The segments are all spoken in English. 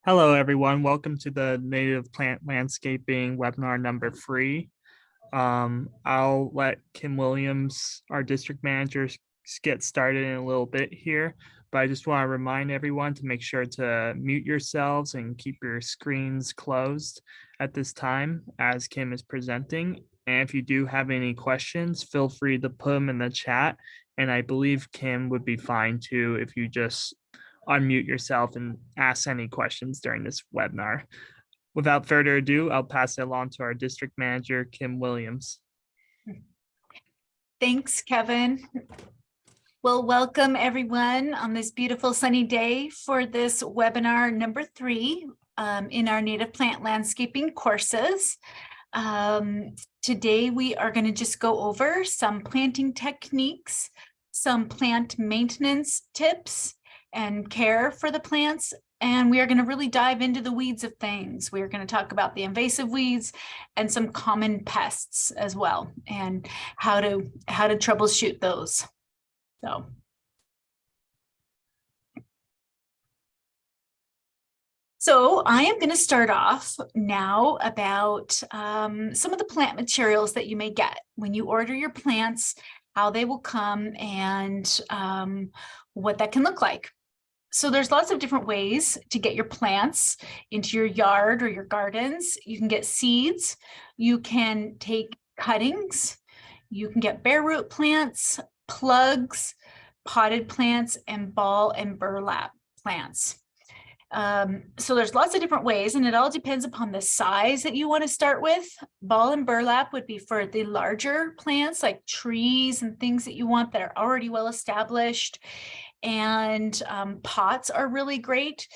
Hello, everyone. Welcome to the Native Plant Landscaping webinar number 3. I'll let Kim Williams, our district manager, get started in a little bit here, but I just want to remind everyone to make sure to mute yourselves and keep your screens closed at this time as Kim is presenting. And if you do have any questions, feel free to put them in the chat. And I believe Kim would be fine too if you just unmute yourself and ask any questions during this webinar. Without further ado, I'll pass it along to our district manager, Kim Williams. Thanks, Kevin. Well, welcome everyone on this beautiful sunny day for this webinar number 3 in our native plant landscaping courses. Today we are going to just go over some planting techniques, some plant maintenance tips and care for the plants. And we are going to really dive into the weeds of things. We are going to talk about the invasive weeds and some common pests as well, and how to troubleshoot those. So I am going to start off now about some of the plant materials that you may get when you order your plants, how they will come, and what that can look like. So there's lots of different ways to get your plants into your yard or your gardens. You can get seeds, you can take cuttings, you can get bare root plants, plugs, potted plants, and ball and burlap plants. So there's lots of different ways, and it all depends upon the size that you want to start with. Ball and burlap would be for the larger plants like trees and things that you want that are already well established. And pots are really great.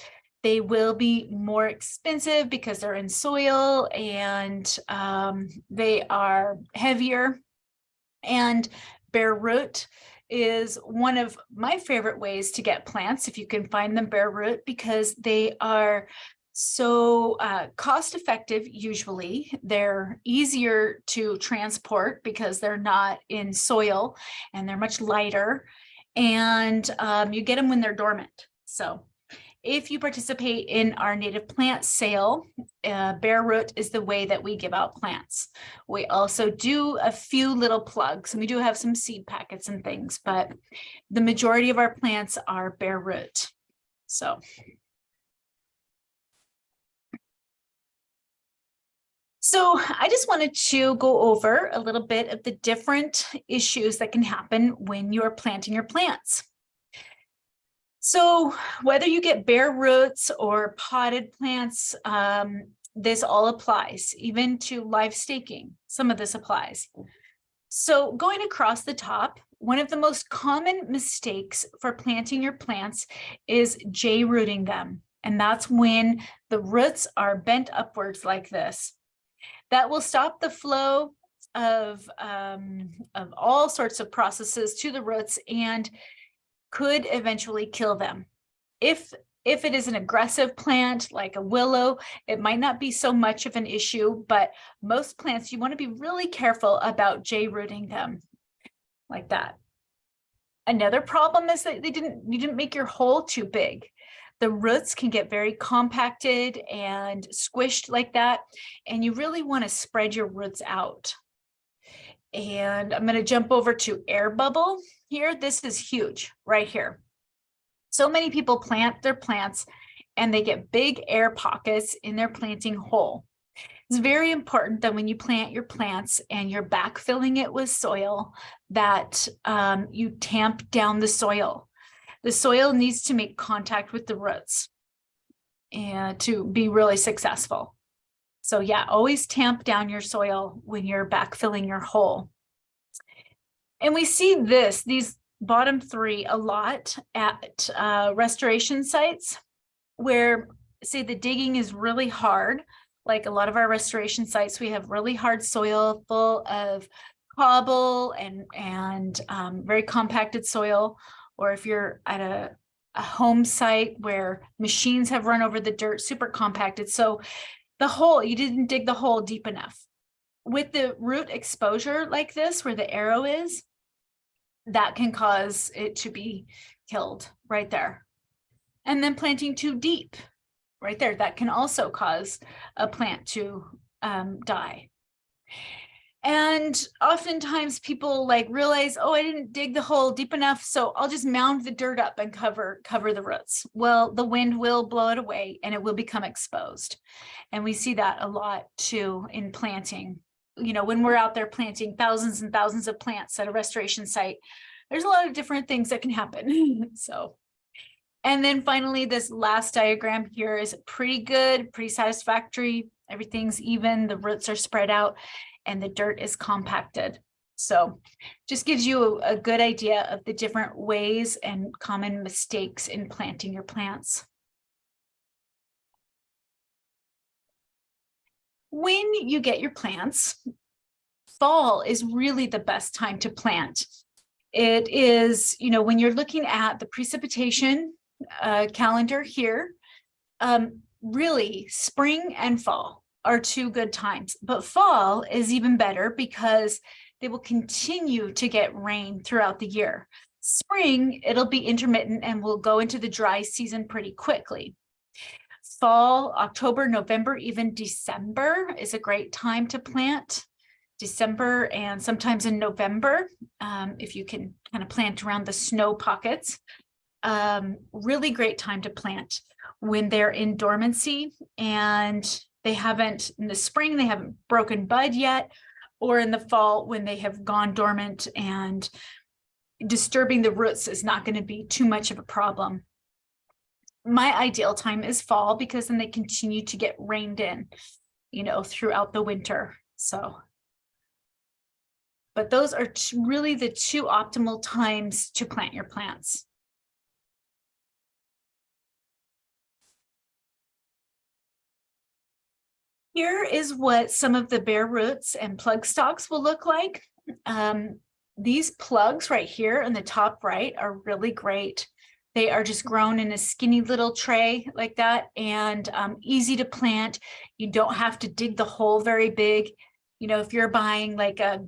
They will be more expensive because they're in soil and they are heavier. And bare root is one of my favorite ways to get plants, if you can find them bare root, because they are so cost effective. Usually they're easier to transport because they're not in soil and they're much lighter, and you get them when they're dormant. So if you participate in our native plant sale, bare root is the way that we give out plants. We also do a few little plugs, and we do have some seed packets and things, but the majority of our plants are bare root. So I just wanted to go over a little bit of the different issues that can happen when you're planting your plants. So whether you get bare roots or potted plants, this all applies, even to live staking. Some of this applies. So going across the top, one of the most common mistakes for planting your plants is J-rooting them. And that's when the roots are bent upwards like this. That will stop the flow of all sorts of processes to the roots and could eventually kill them. If it is an aggressive plant like a willow, it might not be so much of an issue, but most plants, you want to be really careful about J-rooting them like that. Another problem is that you didn't make your hole too big. The roots can get very compacted and squished like that, and you really want to spread your roots out. And I'm going to jump over to air bubble here. This is huge right here. So many people plant their plants and they get big air pockets in their planting hole. It's very important that when you plant your plants and you're backfilling it with soil, that you tamp down the soil. The soil needs to make contact with the roots and to be really successful. So yeah, always tamp down your soil when you're backfilling your hole. And we see these bottom 3 a lot at restoration sites where, say, the digging is really hard. Like a lot of our restoration sites, we have really hard soil full of cobble and very compacted soil. Or if you're at a home site where machines have run over the dirt, super compacted. So the hole, you didn't dig the hole deep enough. With the root exposure like this, where the arrow is, that can cause it to be killed right there. And then planting too deep. right there. That can also cause a plant to die. And oftentimes people like realize, oh, I didn't dig the hole deep enough, so I'll just mound the dirt up and cover the roots. Well, the wind will blow it away and it will become exposed. And we see that a lot too in planting. You know, when we're out there planting thousands and thousands of plants at a restoration site, there's a lot of different things that can happen. So, and then finally, this last diagram here is pretty good, pretty satisfactory. Everything's even, the roots are spread out, and the dirt is compacted. So just gives you a good idea of the different ways and common mistakes in planting your plants. When you get your plants, fall is really the best time to plant. It is, you know, when you're looking at the precipitation calendar here, really spring and fall are two good times, but fall is even better because they will continue to get rain throughout the year. Spring, it'll be intermittent and we'll go into the dry season pretty quickly. Fall, October, November, even December is a great time to plant. December and sometimes in November, if you can kind of plant around the snow pockets. Really great time to plant when they're in dormancy and they haven't, in the spring, they haven't broken bud yet, or in the fall when they have gone dormant and disturbing the roots is not going to be too much of a problem. My ideal time is fall because then they continue to get rained in, you know, throughout the winter. So, but those are really the two optimal times to plant your plants. Here is what some of the bare roots and plug stalks will look like. These plugs right here in the top right are really great. They are just grown in a skinny little tray like that and easy to plant. You don't have to dig the hole very big. You know, if you're buying like a,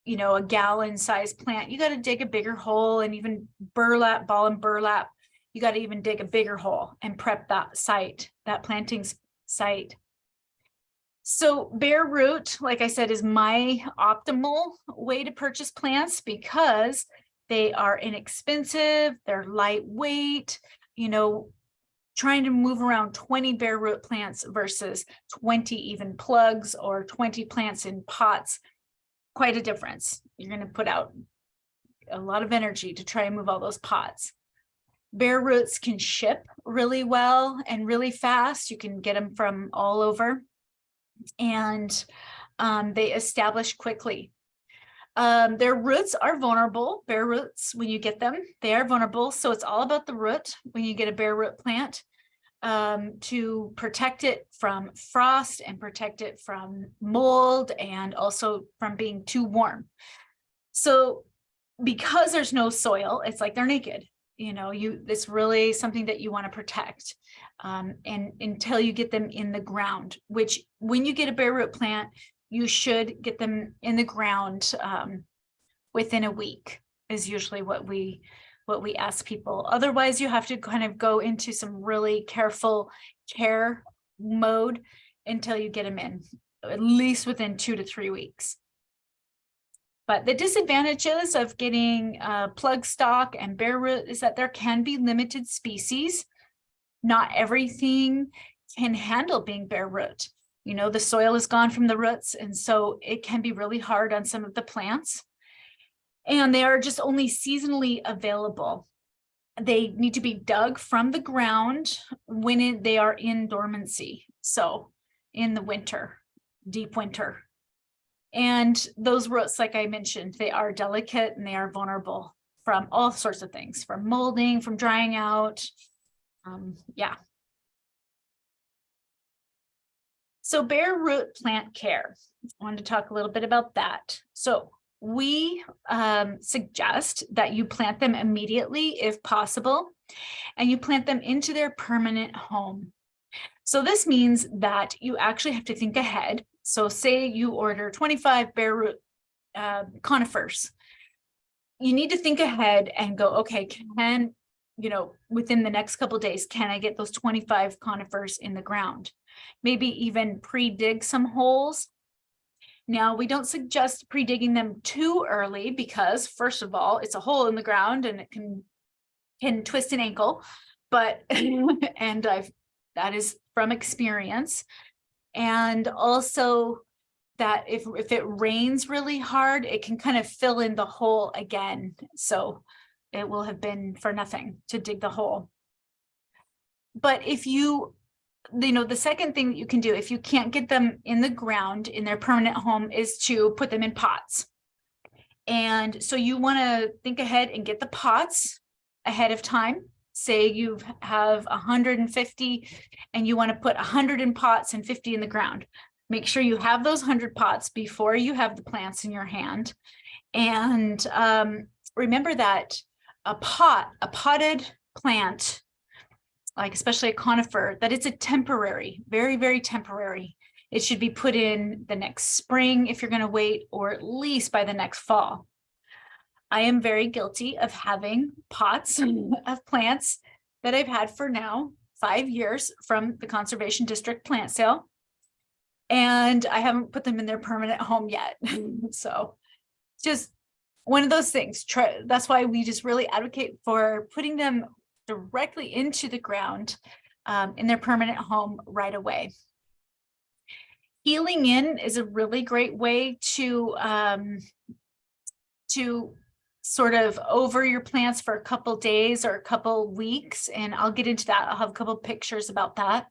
you know, a gallon size plant, you got to dig a bigger hole, and even burlap, ball and burlap, you got to even dig a bigger hole and prep that site, that planting site. So bare root, like I said, is my optimal way to purchase plants because they are inexpensive, they're lightweight, you know, trying to move around 20 bare root plants versus 20 even plugs or 20 plants in pots, quite a difference. You're going to put out a lot of energy to try and move all those pots. Bare roots can ship really well and really fast. You can get them from all over. And they establish quickly. Their roots are vulnerable. Bare roots, when you get them, they are vulnerable. So it's all about the root when you get a bare root plant, to protect it from frost and protect it from mold and also from being too warm. So because there's no soil, it's like they're naked. You know, it's really something that you want to protect. And until you get them in the ground, which when you get a bare root plant, you should get them in the ground within a week is usually what we ask people. Otherwise, you have to kind of go into some really careful care mode until you get them in, at least within 2 to 3 weeks. But the disadvantages of getting plug stock and bare root is that there can be limited species. Not everything can handle being bare root. You know, the soil is gone from the roots, and so it can be really hard on some of the plants. And they are just only seasonally available. They need to be dug from the ground when they are in dormancy. So in the winter, deep winter. And those roots, like I mentioned, they are delicate and they are vulnerable from all sorts of things, from molding, from drying out. Yeah. So bare root plant care. I wanted to talk a little bit about that. So we suggest that you plant them immediately if possible, and you plant them into their permanent home. So this means that you actually have to think ahead. So say you order 25 bare root conifers. You need to think ahead and go, okay, can within the next couple of days, can I get those 25 conifers in the ground? Maybe even pre-dig some holes. Now, we don't suggest pre-digging them too early because, first of all, it's a hole in the ground and it can twist an ankle, but that is from experience. And also that if it rains really hard, it can kind of fill in the hole again. So it will have been for nothing to dig the hole. But if the second thing that you can do, if you can't get them in the ground in their permanent home, is to put them in pots. And so you want to think ahead and get the pots ahead of time. Say you have 150 and you want to put 100 in pots and 50 in the ground. Make sure you have those 100 pots before you have the plants in your hand. And remember that a potted plant, like especially a conifer, that it's a temporary, very, very temporary. It should be put in the next spring if you're going to wait, or at least by the next fall. I am very guilty of having pots of plants that I've had for now 5 years from the Conservation District plant sale. And I haven't put them in their permanent home yet. So just one of those things. That's why we just really advocate for putting them directly into the ground in their permanent home right away. Healing in is a really great way to sort of over your plants for a couple days or a couple weeks. And I'll get into that. I'll have a couple pictures about that.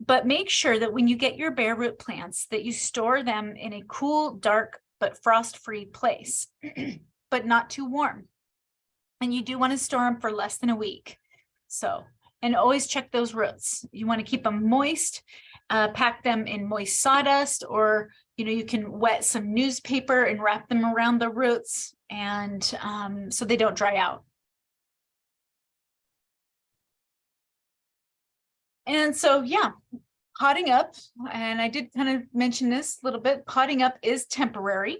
But make sure that when you get your bare root plants that you store them in a cool, dark, but frost-free place, but not too warm. And you do want to store them for less than a week. So, and always check those roots. You want to keep them moist, pack them in moist sawdust, or, you can wet some newspaper and wrap them around the roots, and so they don't dry out. And so, yeah, potting up, and I did kind of mention this a little bit, potting up is temporary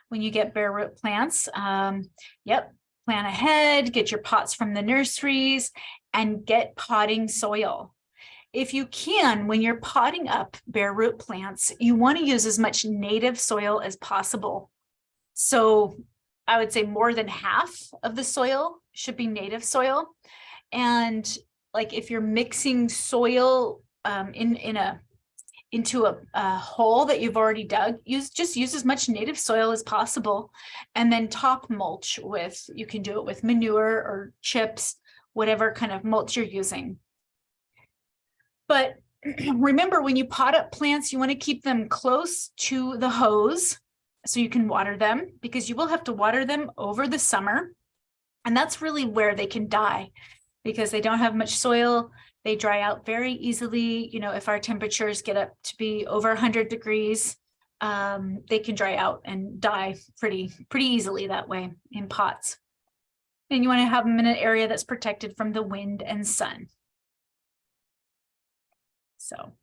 when you get bare root plants. Yep, plan ahead, get your pots from the nurseries, and get potting soil. If you can, when you're potting up bare root plants, you want to use as much native soil as possible. So I would say more than half of the soil should be native soil. And like if you're mixing soil into a hole that you've already dug, use as much native soil as possible, and then top mulch with, you can do it with manure or chips, whatever kind of mulch you're using. But remember, when you pot up plants, you want to keep them close to the hose so you can water them, because you will have to water them over the summer. And that's really where they can die, because they don't have much soil. They dry out very easily. If our temperatures get up to be over 100 degrees, they can dry out and die pretty easily that way in pots. And you want to have them in an area that's protected from the wind and sun. So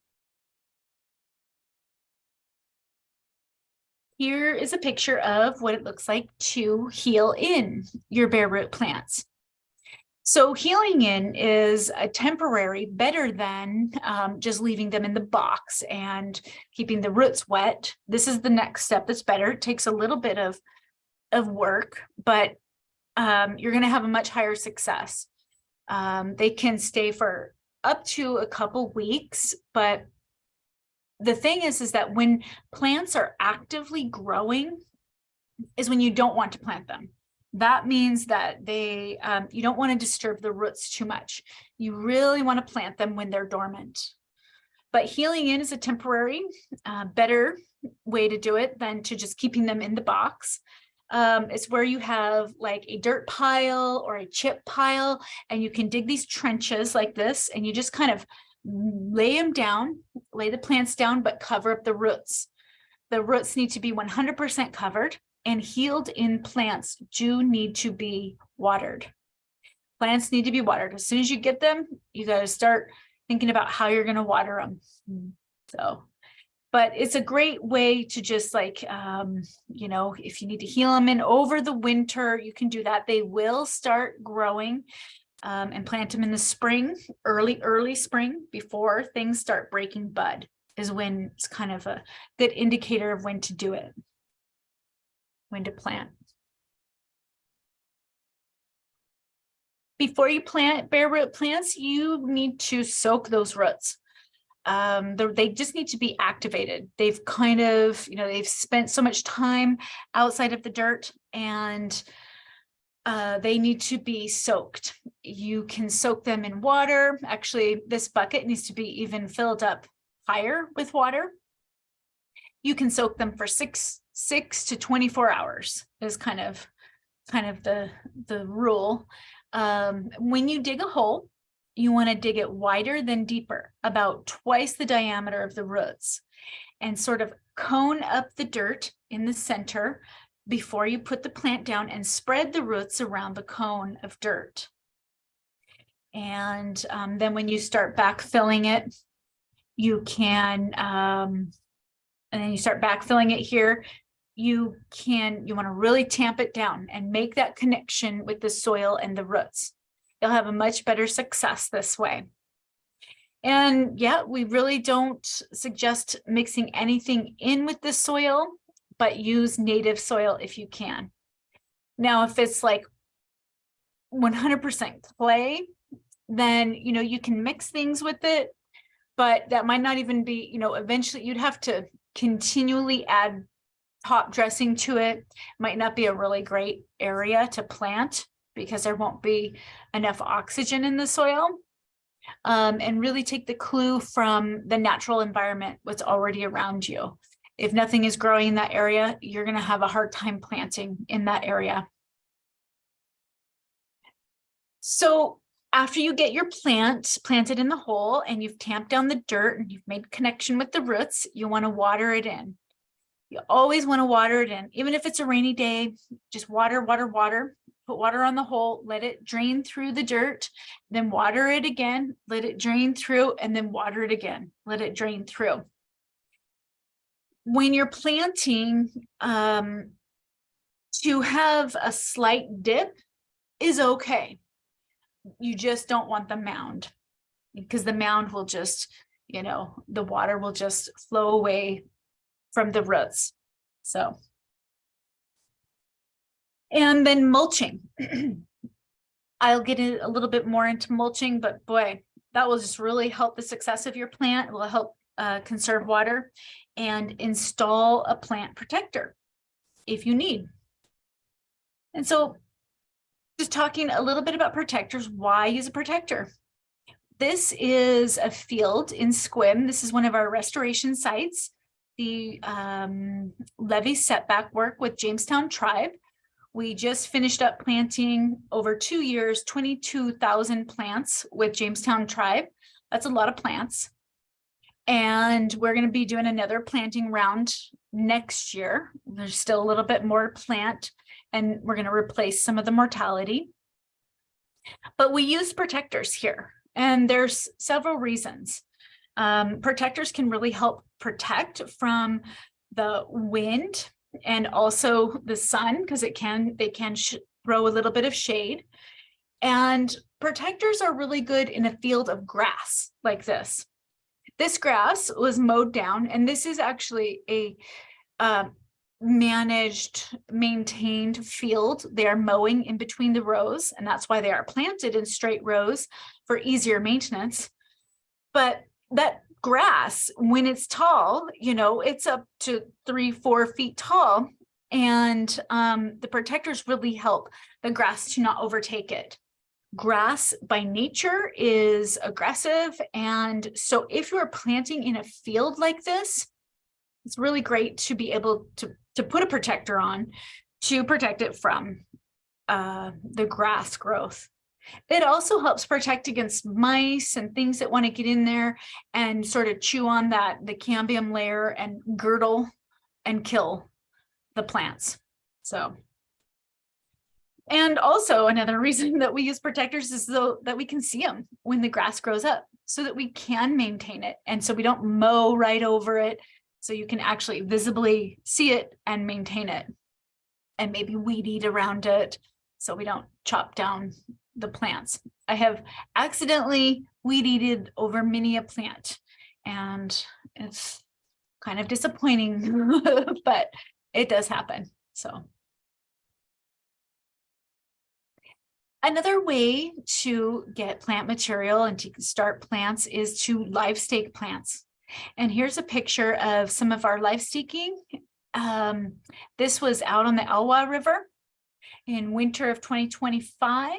here is a picture of what it looks like to heal in your bare root plants. So healing in is a temporary, better than just leaving them in the box and keeping the roots wet. This is the next step that's better. It takes a little bit of work, but you're going to have a much higher success. They can stay for up to a couple weeks, but the thing is that when plants are actively growing is when you don't want to plant them. That means that you don't want to disturb the roots too much. You really want to plant them when they're dormant. But healing in is a temporary, better way to do it than to just keeping them in the box. It's where you have like a dirt pile or a chip pile, and you can dig these trenches like this, and you just kind of lay them down, lay the plants down, but cover up the roots. The roots need to be 100% covered, and healed in plants do need to be watered. Plants need to be watered. As soon as you get them, you got to start thinking about how you're going to water them. So But it's a great way to just like, you know, if you need to heal them in over the winter, you can do that. They will start growing and plant them in the spring, early spring, before things start breaking bud is when it's kind of a good indicator of when to do it, when to plant. Before you plant bare root plants, you need to soak those roots. They just need to be activated. They've kind of, you know, they've spent so much time outside of the dirt, and they need to be soaked. You can soak them in water. Actually, this bucket needs to be even filled up higher with water. You can soak them for 6 to 24 hours is kind of the rule. When you dig a hole, you want to dig it wider than deeper, about twice the diameter of the roots, and sort of cone up the dirt in the center before you put the plant down, and spread the roots around the cone of dirt. And then when you start backfilling it, you can, and then you start backfilling it here, you want to really tamp it down and make that connection with the soil and the roots. You'll have a much better success this way. And yeah, we really don't suggest mixing anything in with the soil, but use native soil if you can. Now, if it's like 100% clay, then, you know, you can mix things with it, but that might not even be, you know, eventually you'd have to continually add top dressing to it. Might not be a really great area to plant because there won't be enough oxygen in the soil. And really take the clue from the natural environment, what's already around you. If nothing is growing in that area, you're going to have a hard time planting in that area. So after you get your plant planted in the hole and you've tamped down the dirt and you've made connection with the roots, you want to water it in. You always want to water it in, even if it's a rainy day. Just water. Put water on the hole, let it drain through the dirt, then water it again, let it drain through, and then water it again, let it drain through. When you're planting, to have a slight dip is okay. You just don't want the mound, because the mound will just, you know, the water will just flow away from the roots. So. And then mulching. I'll get a little bit more into mulching, but boy, that will just really help the success of your plant. It will help conserve water, and install a plant protector if you need. And so just talking a little bit about protectors, why use a protector? This is a field in Squim. This is one of our restoration sites, the levee setback work with Jamestown Tribe. We just finished up planting over 2 years, 22,000 plants with Jamestown Tribe. That's a lot of plants. And we're going to be doing another planting round next year. There's still a little bit more to plant, and we're going to replace some of the mortality. But we use protectors here, and there's several reasons. Protectors can really help protect from the wind and also the sun, because they can throw a little bit of shade. And protectors are really good in a field of grass like this. This grass was mowed down, and this is actually a managed, maintained field. They are mowing in between the rows, and that's why they are planted in straight rows for easier maintenance. But that grass, when it's tall, you know, it's up to 3-4 feet tall, and the protectors really help the grass to not overtake it. Grass by nature is aggressive, and so if you're planting in a field like this, it's really great to be able to put a protector on to protect it from the grass growth. It also helps protect against mice and things that want to get in there and sort of chew on the cambium layer and girdle and kill the plants. So, and also another reason that we use protectors is so that we can see them when the grass grows up, so that we can maintain it, and so we don't mow right over it. So you can actually visibly see it and maintain it, and maybe weed eat around it so we don't chop down the plants. I have accidentally weed eated over many a plant, and it's kind of disappointing, but it does happen. So another way to get plant material and to start plants is to live stake plants. And here's a picture of some of our live staking. This was out on the Elwha River in winter of 2025.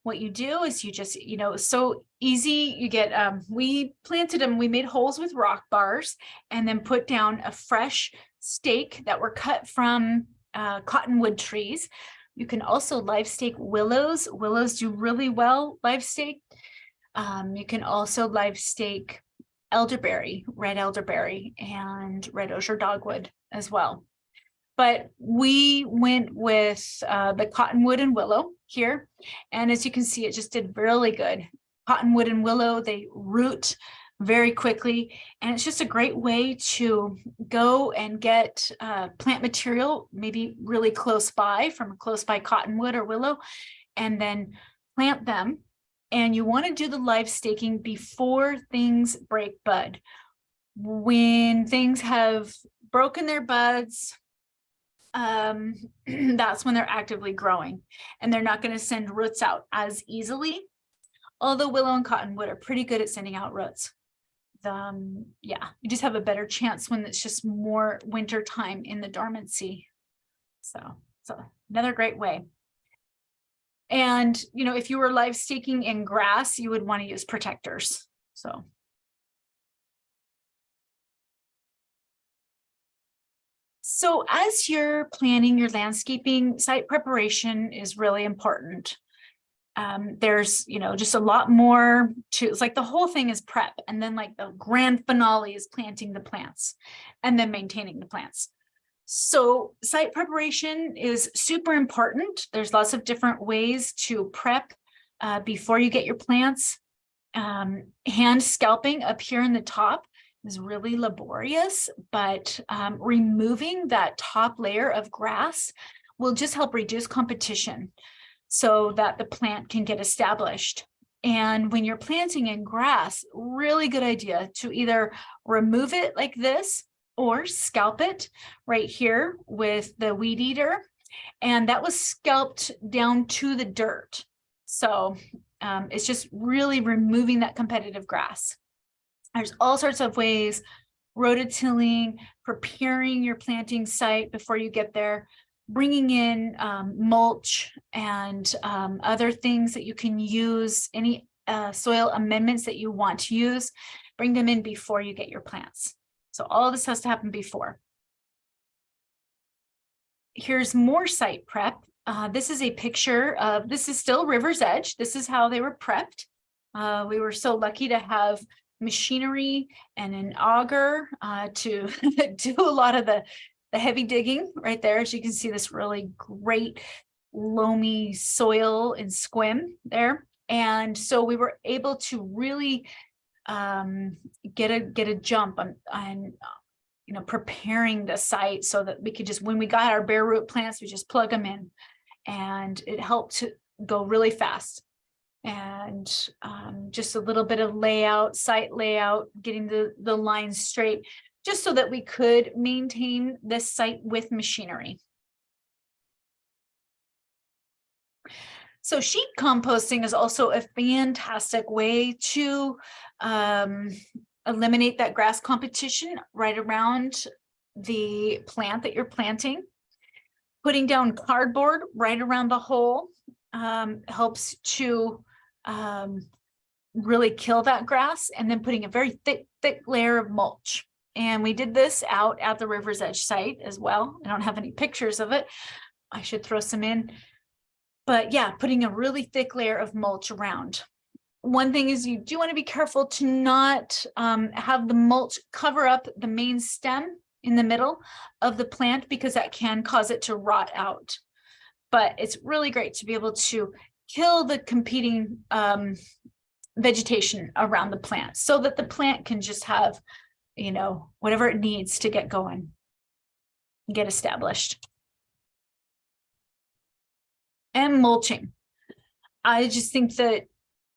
What you do is you just, so easy. You get, we planted them, we made holes with rock bars and then put down a fresh stake that were cut from cottonwood trees. You can also live stake willows. Willows do really well live stake. You can also live stake elderberry, red elderberry, and red osier dogwood as well. But we went with the cottonwood and willow here. And as you can see, it just did really good. Cottonwood and willow, they root very quickly. And it's just a great way to go and get plant material, maybe really close by from a close by cottonwood or willow, and then plant them. And you want to do the live staking before things break bud. When things have broken their buds, that's when they're actively growing, and they're not going to send roots out as easily. Although willow and cottonwood are pretty good at sending out roots. Yeah, you just have a better chance when it's just more winter time in the dormancy. So another great way. And, if you were live staking in grass, you would want to use protectors. So as you're planning your landscaping, site preparation is really important. There's, just a lot more to, it's like the whole thing is prep. And then like the grand finale is planting the plants and then maintaining the plants. So site preparation is super important. There's lots of different ways to prep before you get your plants. Hand scalping up here in the top is really laborious, but removing that top layer of grass will just help reduce competition so that the plant can get established. And when you're planting in grass, really good idea to either remove it like this or scalp it right here with the weed eater. And that was scalped down to the dirt. So it's just really removing that competitive grass. There's all sorts of ways, rototilling, preparing your planting site before you get there, bringing in mulch and other things that you can use, any soil amendments that you want to use, bring them in before you get your plants. So all of this has to happen before. Here's more site prep. This is a picture of, this is still River's Edge. This is how they were prepped. We were so lucky to have machinery and an auger to do a lot of the heavy digging right there. As you can see, this really great loamy soil and squim there. And so we were able to really get a jump on preparing the site so that we could just, when we got our bare root plants, we just plug them in, and it helped to go really fast. And just a little bit of layout, site layout, getting the lines straight, just so that we could maintain this site with machinery. So sheet composting is also a fantastic way to eliminate that grass competition right around the plant that you're planting. Putting down cardboard right around the hole helps to really kill that grass, and then putting a very thick layer of mulch. And we did this out at the River's Edge site as well. I don't have any pictures of it. I should throw some in. But yeah, putting a really thick layer of mulch around. One thing is you do want to be careful to not have the mulch cover up the main stem in the middle of the plant, because that can cause it to rot out. But it's really great to be able to kill the competing vegetation around the plant so that the plant can just have whatever it needs to get going, get established. And mulching. I just think that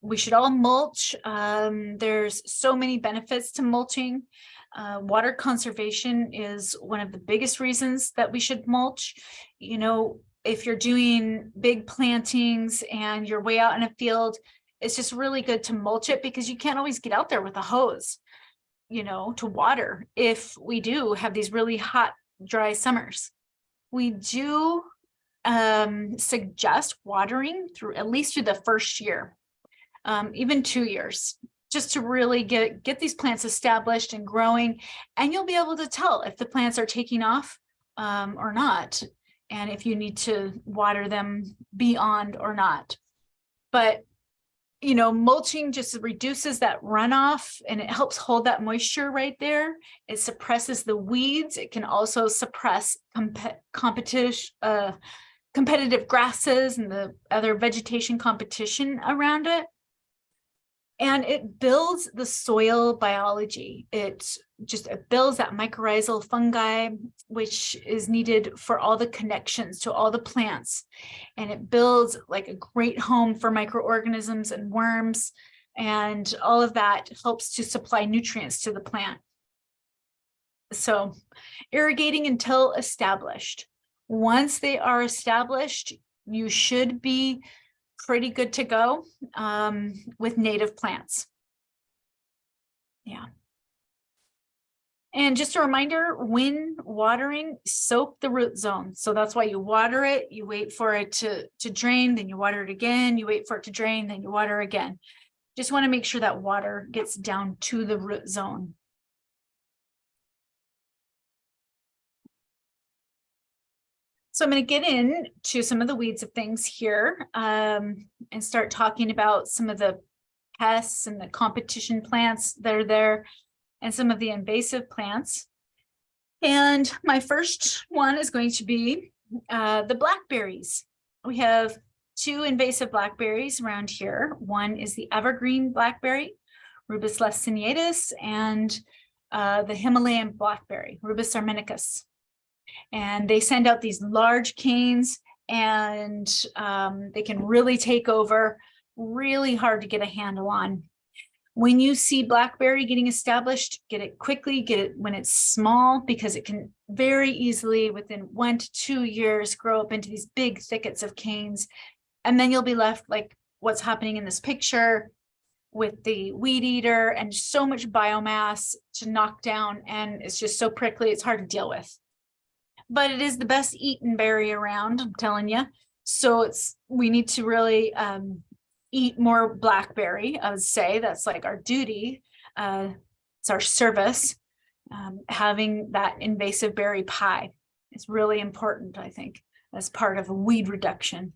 we should all mulch. There's so many benefits to mulching. Water conservation is one of the biggest reasons that we should mulch. If you're doing big plantings and you're way out in a field, it's just really good to mulch it because you can't always get out there with a hose, to water if we do have these really hot, dry summers. We do suggest watering through at least through the first year, even 2 years, just to really get these plants established and growing. And you'll be able to tell if the plants are taking off or not, and if you need to water them beyond or not. But mulching just reduces that runoff and it helps hold that moisture right there. It suppresses the weeds. It can also suppress competitive grasses and the other vegetation competition around it. And it builds the soil biology. It builds that mycorrhizal fungi, which is needed for all the connections to all the plants. And it builds like a great home for microorganisms and worms. And all of that helps to supply nutrients to the plant. So irrigating until established. Once they are established, you should be pretty good to go with native plants. Yeah. And just a reminder, when watering, soak the root zone. So that's why you water it, you wait for it to drain, then you water it again, you wait for it to drain, then you water again. Just want to make sure that water gets down to the root zone. So I'm going to get into some of the weeds of things here and start talking about some of the pests and the competition plants that are there and some of the invasive plants. And my first one is going to be the blackberries. We have 2 invasive blackberries around here. One is the evergreen blackberry, Rubus laciniatus, and the Himalayan blackberry, Rubus armenicus. And they send out these large canes and they can really take over, really hard to get a handle on. When you see blackberry getting established, get it quickly, get it when it's small, because it can very easily within 1 to 2 years grow up into these big thickets of canes. And then you'll be left like what's happening in this picture with the weed eater and so much biomass to knock down. And it's just so prickly, it's hard to deal with. But it is the best eaten berry around, I'm telling you. So we need to really eat more blackberry. I would say that's like our duty. It's our service. Having that invasive berry pie is really important, I think, as part of a weed reduction,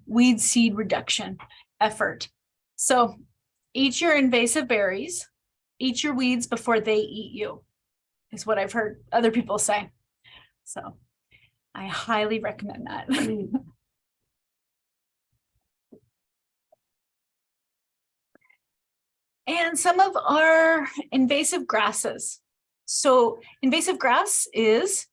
weed seed reduction effort. So eat your invasive berries, eat your weeds before they eat you, is what I've heard other people say. So I highly recommend that. And some of our invasive grasses. So invasive grass is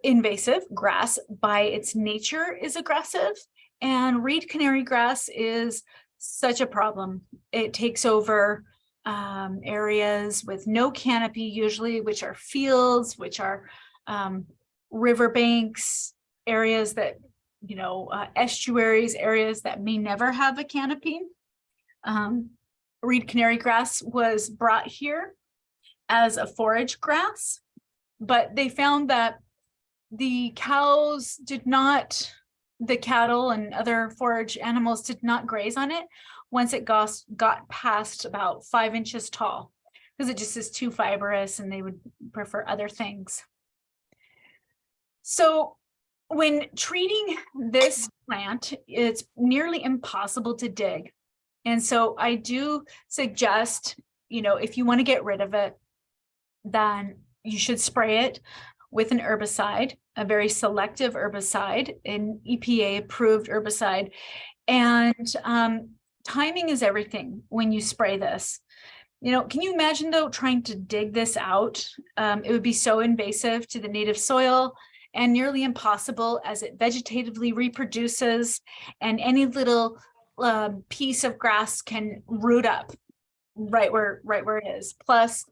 invasive. Grass by its nature is aggressive, and reed canary grass is such a problem. It takes over areas with no canopy usually, which are fields, which are riverbanks, areas that, estuaries, areas that may never have a canopy. Reed canary grass was brought here as a forage grass, but they found that the cattle and other forage animals did not graze on it once it got past about 5 inches tall, because it just is too fibrous and they would prefer other things. So when treating this plant, it's nearly impossible to dig. And so I do suggest, if you want to get rid of it, then you should spray it with an herbicide, a very selective herbicide, an EPA approved herbicide. And timing is everything when you spray this. You know, can you imagine though, trying to dig this out? It would be so invasive to the native soil and nearly impossible as it vegetatively reproduces, and any little piece of grass can root up right where it is, plus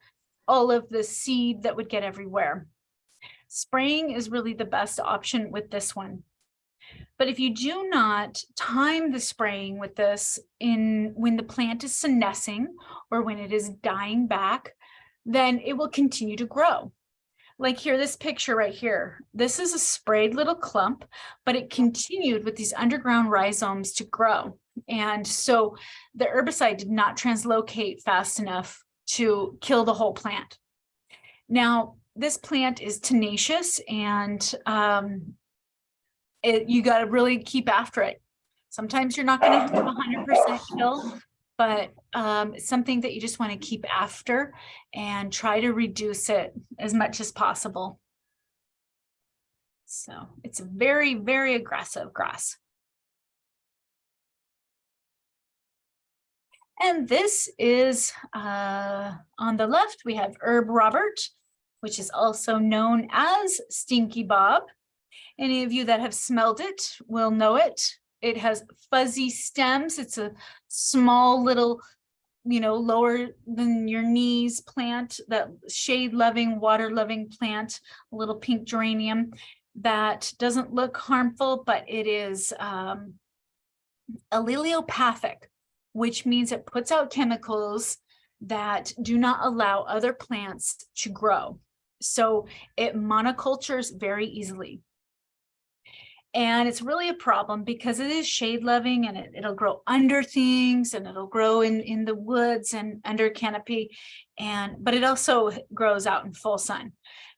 all of the seed that would get everywhere. Spraying is really the best option with this one. But if you do not time the spraying with this in when the plant is senescing or when it is dying back, then it will continue to grow. Like here, this picture right here, this is a sprayed little clump, but it continued with these underground rhizomes to grow. And so the herbicide did not translocate fast enough to kill the whole plant. Now, this plant is tenacious, and you got to really keep after it. Sometimes you're not going to have 100% kill, but it's something that you just want to keep after and try to reduce it as much as possible. So it's a very, very aggressive grass. And this is on the left, we have Herb Robert, which is also known as Stinky Bob. Any of you that have smelled it will know it. It has fuzzy stems. It's a small little, you know, lower than your knees plant, that shade-loving, water-loving plant, a little pink geranium that doesn't look harmful, but it is allelopathic, which means it puts out chemicals that do not allow other plants to grow. So it monocultures very easily. And it's really a problem because it is shade loving, and it'll grow under things, and it'll grow in the woods and under canopy. But it also grows out in full sun.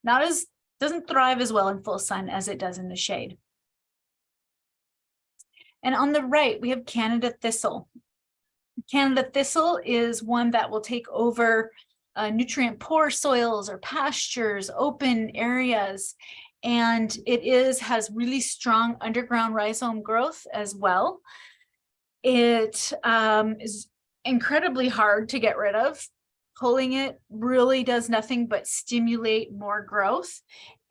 Doesn't thrive as well in full sun as it does in the shade. And on the right, we have Canada thistle. Canada thistle is one that will take over nutrient poor soils or pastures, open areas. And it has really strong underground rhizome growth as well. It is incredibly hard to get rid of. Pulling it really does nothing but stimulate more growth.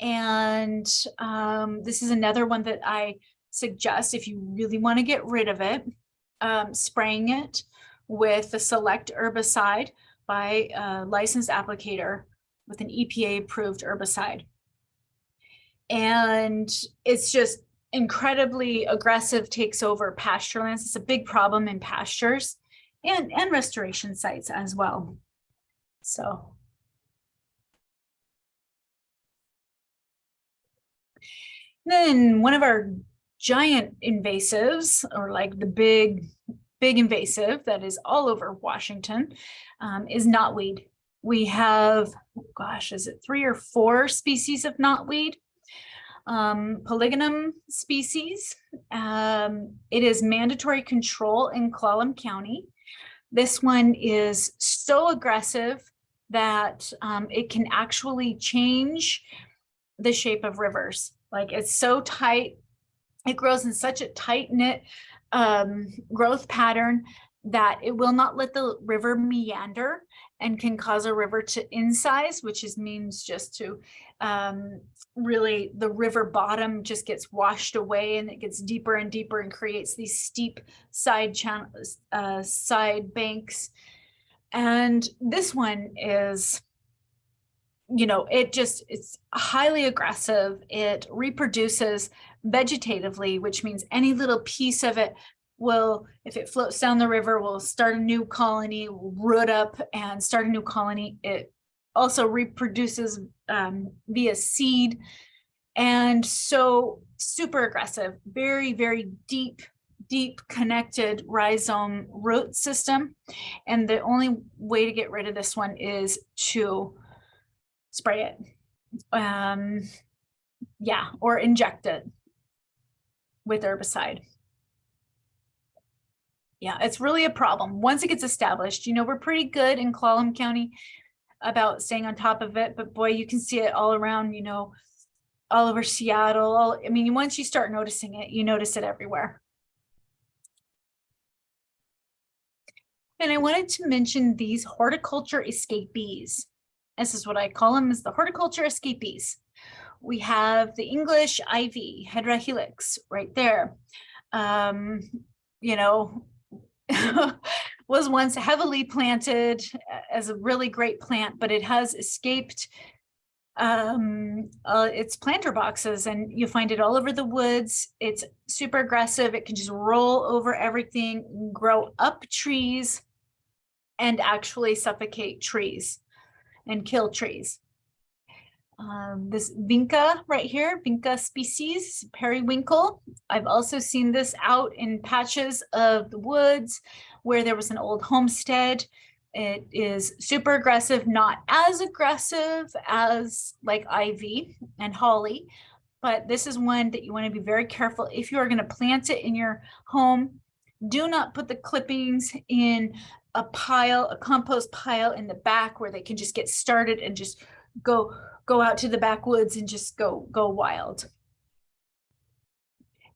And this is another one that I suggest, if you really want to get rid of it, spraying it with a select herbicide by a licensed applicator with an EPA approved herbicide. And it's just incredibly aggressive, takes over pasture lands. It's a big problem in pastures and restoration sites as well. So then one of our giant invasives, or like the big invasive that is all over Washington, is knotweed. We have, gosh, is it 3 or 4 species of knotweed? Polygonum species. It is mandatory control in Clallam County. This one is so aggressive that it can actually change the shape of rivers. Like, it's so tight, it grows in such a tight-knit growth pattern that it will not let the river meander, and can cause a river to incise, which means just to really, the river bottom just gets washed away, and it gets deeper and deeper and creates these steep side channels, side banks. And this one is, you know, it's highly aggressive. It reproduces vegetatively, which means any little piece of it will, if it floats down the river, will start a new colony, will root up and start a new colony. It also reproduces via seed. And so super aggressive, very, very deep connected rhizome root system. And the only way to get rid of this one is to spray it. Yeah, or inject it with herbicide. Yeah, it's really a problem. Once it gets established, you know, we're pretty good in Clallam County about staying on top of it, but boy, you can see it all around, you know, all over Seattle. I mean, once you start noticing it, you notice it everywhere. And I wanted to mention these horticulture escapees. This is what I call them, is the horticulture escapees. We have the English ivy, Hedera helix, right there. You know, was once heavily planted as a really great plant, but it has escaped its planter boxes, and you find it all over the woods. It's super aggressive. It can just roll over everything, grow up trees, and actually suffocate trees and kill trees. This vinca right here, vinca species, periwinkle. I've also seen this out in patches of the woods where there was an old homestead. It is super aggressive, not as aggressive as like ivy and holly, but this is one that you want to be very careful. If you are going to plant it in your home, do not put the clippings in a pile, a compost pile in the back where they can just get started and just go out to the backwoods and just go wild.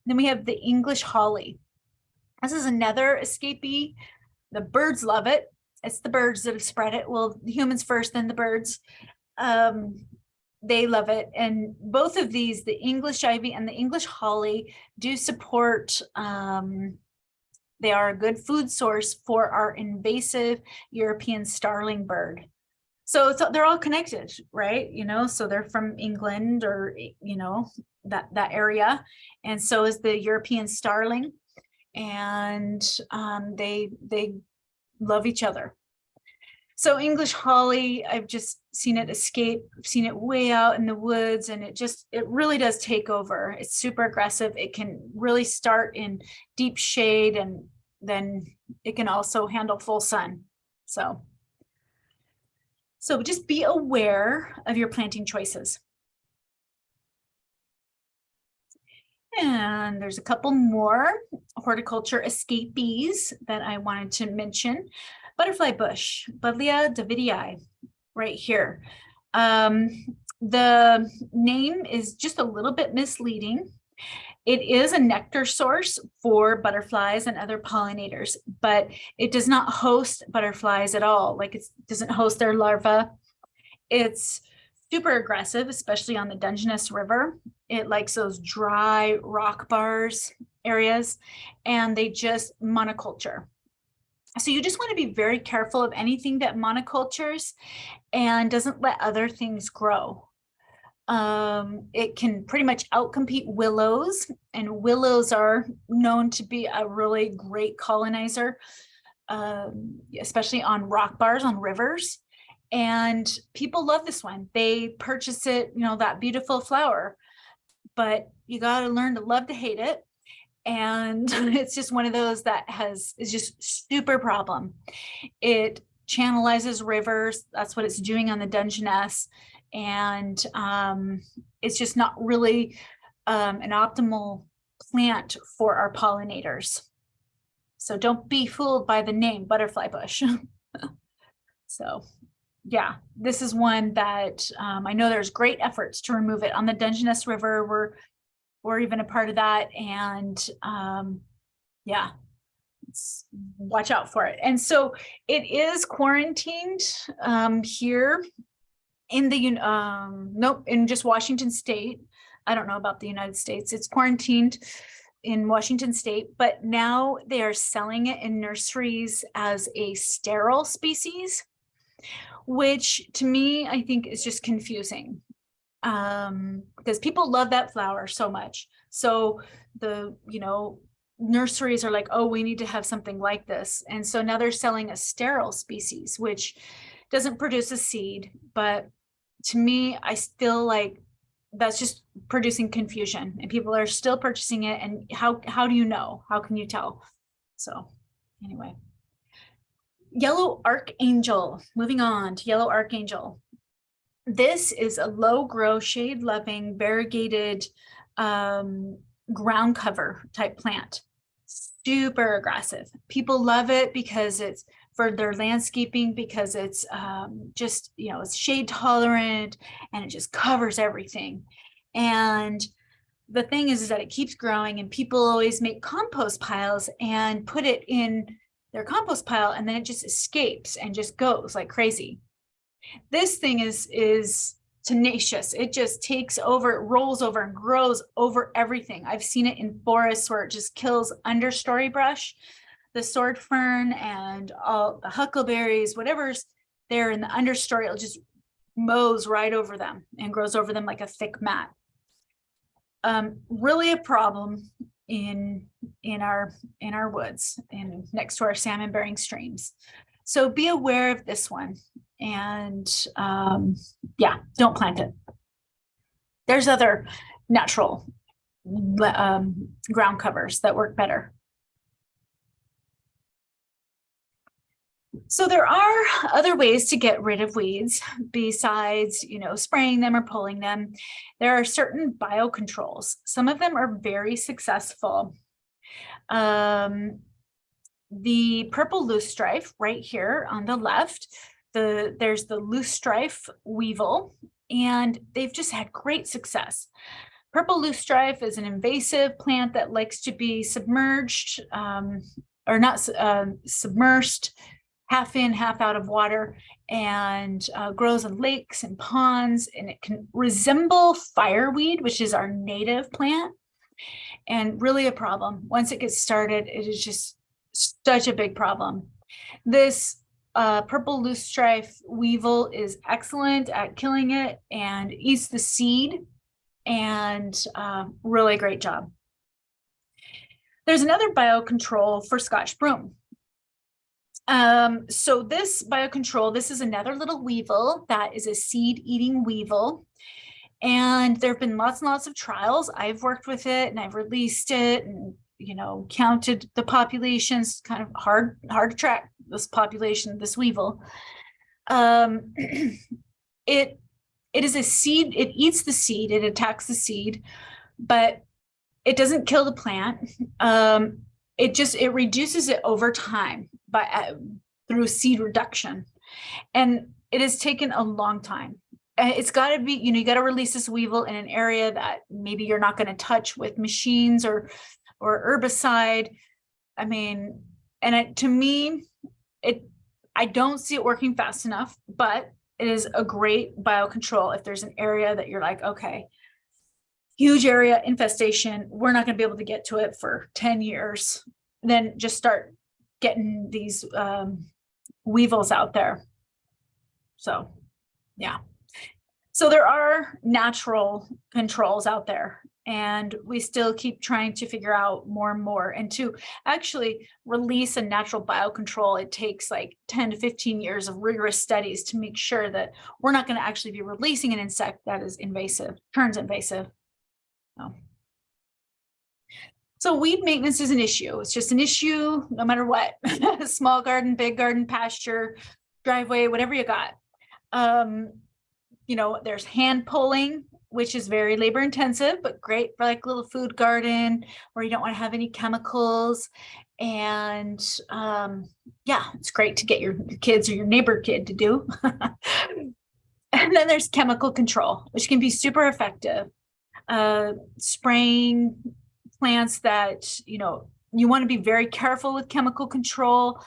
Then we have the English holly. This is another escapee. The birds love it. It's the birds that have spread it. Well, the humans first, then the birds. They love it. And both of these, the English ivy and the English holly, do support, they are a good food source for our invasive European starling bird. So they're all connected, right? You know, so they're from England, or, you know, that area. And so is the European starling. And they love each other. So English holly, I've just seen it escape. I've seen it way out in the woods, and it really does take over. It's super aggressive. It can really start in deep shade, and then it can also handle full sun. So just be aware of your planting choices. And there's a couple more horticulture escapees that I wanted to mention. Butterfly bush, Buddleia davidii, right here. The name is just a little bit misleading. It is a nectar source for butterflies and other pollinators, but it does not host butterflies at all. Like, it doesn't host their larvae. It's super aggressive, especially on the Dungeness River. It likes those dry rock bars areas, and they just monoculture. So you just want to be very careful of anything that monocultures and doesn't let other things grow. It can pretty much outcompete willows, and willows are known to be a really great colonizer, especially on rock bars on rivers. And people love this one. They purchase it, you know, that beautiful flower, but you got to learn to love to hate it. And it's just one of those that is just super problem. It channelizes rivers. That's what it's doing on the Dungeness. And it's just not really an optimal plant for our pollinators. So don't be fooled by the name butterfly bush. So yeah, this is one that I know there's great efforts to remove it on the Dungeness River. We're even a part of that. And yeah, watch out for it. And so it is quarantined here in the, in just Washington State. I don't know about the United States. It's quarantined in Washington State, but now they are selling it in nurseries as a sterile species, which to me, I think is just confusing. Because people love that flower so much. So the, nurseries are like, oh, we need to have something like this. And so now they're selling a sterile species, which doesn't produce a seed. But to me, I still like, that's just producing confusion, and people are still purchasing it. And how do you know? How can you tell? So anyway, yellow archangel, moving on to yellow archangel. This is a low grow, shade loving, variegated ground cover type plant. Super aggressive. People love it because it's for their landscaping, because it's just, it's shade tolerant and it just covers everything. And the thing is that it keeps growing, and people always make compost piles and put it in their compost pile, and then it just escapes and just goes like crazy. This thing is tenacious. It just takes over, it rolls over and grows over everything. I've seen it in forests where it just kills understory brush, the sword fern and all the huckleberries, whatever's there in the understory, it'll just mows right over them and grows over them like a thick mat. Really a problem in our woods and next to our salmon bearing streams. So be aware of this one, and yeah, don't plant it. There's other natural ground covers that work better. So there are other ways to get rid of weeds besides, spraying them or pulling them. There are certain biocontrols. Some of them are very successful. The purple loosestrife right here on the left, there's the loosestrife weevil, and they've just had great success. Purple loosestrife is an invasive plant that likes to be submerged, or not submersed, half in, half out of water, and grows in lakes and ponds, and it can resemble fireweed, which is our native plant, and really a problem. Once it gets started, it is just such a big problem. This purple loosestrife weevil is excellent at killing it and eats the seed, and really great job. There's another biocontrol for Scotch broom. So this biocontrol, this is another little weevil that is a seed-eating weevil. And there have been lots and lots of trials. I've worked with it and I've released it and, counted the populations. Kind of hard to track this population, this weevil. It is a seed, it eats the seed, it attacks the seed, but it doesn't kill the plant. It reduces it over time through seed reduction. And it has taken a long time. It's got to be, you got to release this weevil in an area that maybe you're not going to touch with machines or herbicide. I mean, to me, I don't see it working fast enough, but it is a great biocontrol. If there's an area that you're like, okay, huge area infestation, we're not going to be able to get to it for 10 years, then just start getting these weevils out there. So, yeah. So there are natural controls out there, and we still keep trying to figure out more and more. And to actually release a natural biocontrol, it takes like 10 to 15 years of rigorous studies to make sure that we're not going to actually be releasing an insect that is invasive, turns invasive. So weed maintenance is an issue. It's just an issue no matter what. Small garden, big garden, pasture, driveway, whatever you got. There's hand pulling, which is very labor intensive, but great for like a little food garden where you don't want to have any chemicals. And yeah, it's great to get your kids or your neighbor kid to do. And then there's chemical control, which can be super effective. Spraying plants that, you want to be very careful with chemical control.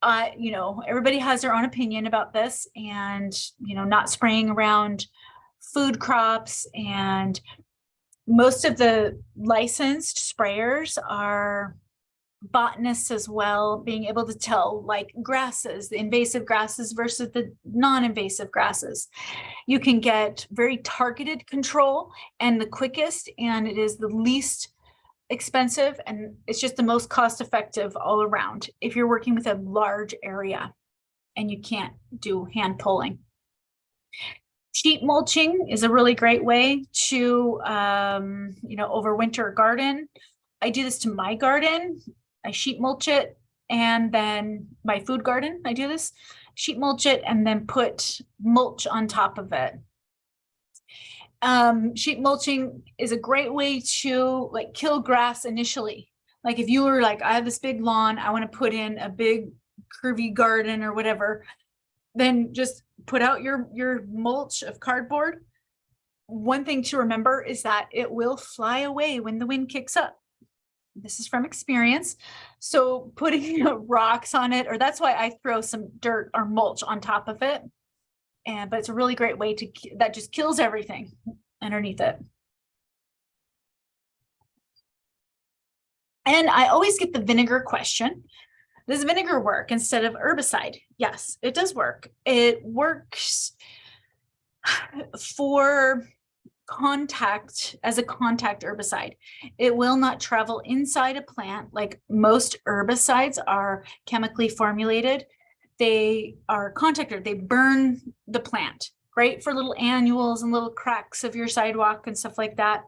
Everybody has their own opinion about this, and, not spraying around food crops. And most of the licensed sprayers are botanists as well, being able to tell like grasses, the invasive grasses versus the non-invasive grasses. You can get very targeted control and the quickest, and it is the least expensive, and it's just the most cost effective all around if you're working with a large area and you can't do hand pulling. Sheet mulching is a really great way to overwinter a garden. I do this to my garden. I sheet mulch it, and then my food garden, I do this, sheet mulch it, and then put mulch on top of it. Sheet mulching is a great way to like kill grass initially. Like if you were like, I have this big lawn, I want to put in a big curvy garden or whatever, then just put out your mulch of cardboard. One thing to remember is that it will fly away when the wind kicks up. This is from experience. So putting rocks on it, or that's why I throw some dirt or mulch on top of it. But it's a really great way that just kills everything underneath it. And I always get the vinegar question. Does vinegar work instead of herbicide? Yes, it does work. It works for contact as a contact herbicide. It will not travel inside a plant like most herbicides are chemically formulated. They are contactor, they burn the plant. Great for little annuals and little cracks of your sidewalk and stuff like that.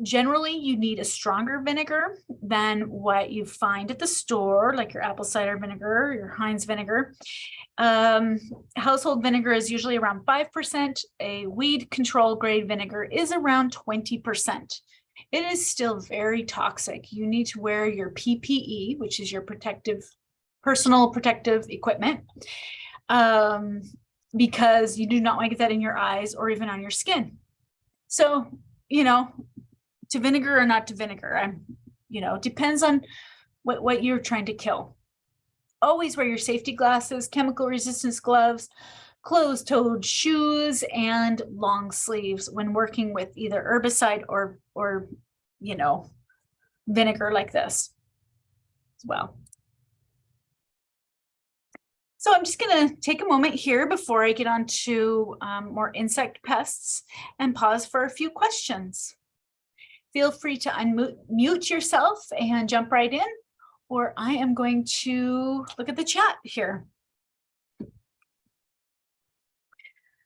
Generally, you need a stronger vinegar than what you find at the store, like your apple cider vinegar, your Heinz vinegar. Household vinegar is usually around 5%. A weed control grade vinegar is around 20%. It is still very toxic. You need to wear your PPE, which is your personal protective equipment, because you do not want to get that in your eyes or even on your skin. So, to vinegar or not to vinegar, depends on what you're trying to kill. Always wear your safety glasses, chemical resistance gloves, closed-toed shoes, and long sleeves when working with either herbicide or vinegar like this as well. So I'm just going to take a moment here before I get on to more insect pests and pause for a few questions. Feel free to unmute yourself and jump right in, or I am going to look at the chat here.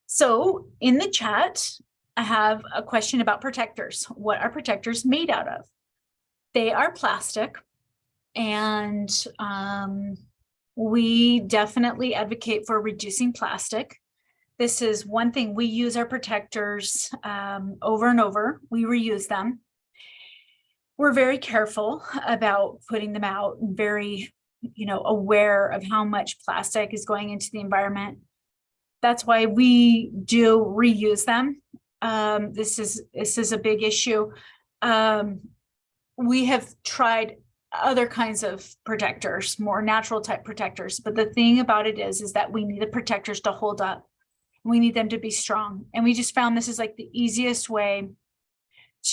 So in the chat, I have a question about protectors. What are protectors made out of? They are plastic, and we definitely advocate for reducing plastic. This is one thing. We use our protectors over and over. We reuse them. We're very careful about putting them out and very, aware of how much plastic is going into the environment. That's why we do reuse them. This is a big issue. We have tried other kinds of protectors, more natural type protectors, but the thing about it is that we need the protectors to hold up. We need them to be strong, and we just found this is like the easiest way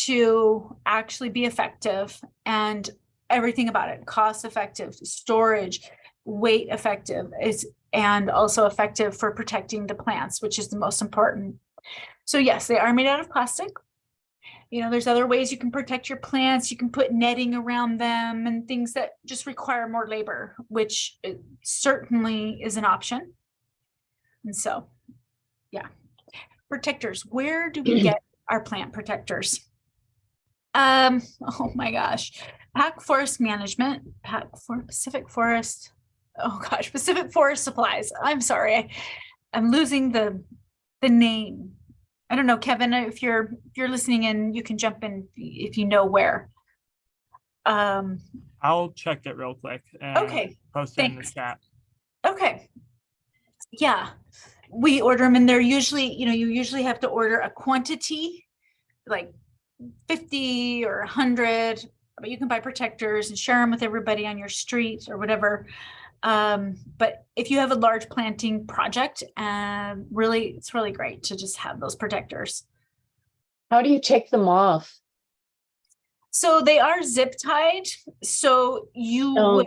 to actually be effective, and everything about it, cost effective, storage, weight effective, and also effective for protecting the plants, which is the most important. So yes, they are made out of plastic. There's other ways you can protect your plants. You can put netting around them and things that just require more labor, which certainly is an option. And so, yeah, protectors. Where do we get our plant protectors? Oh my gosh, Pac Forest Management, Pacific Forest. Oh gosh, Pacific Forest Supplies. I'm sorry, I'm losing the name. I don't know, Kevin, if you're listening in, you can jump in if you know where. I'll check it real quick and okay, post it in the chat. Okay. Yeah, we order them, and they're usually, you usually have to order a quantity, like 50 or 100, but you can buy protectors and share them with everybody on your street or whatever. But if you have a large planting project, it's really great to just have those protectors. How do you take them off? So they are zip tied. So you'd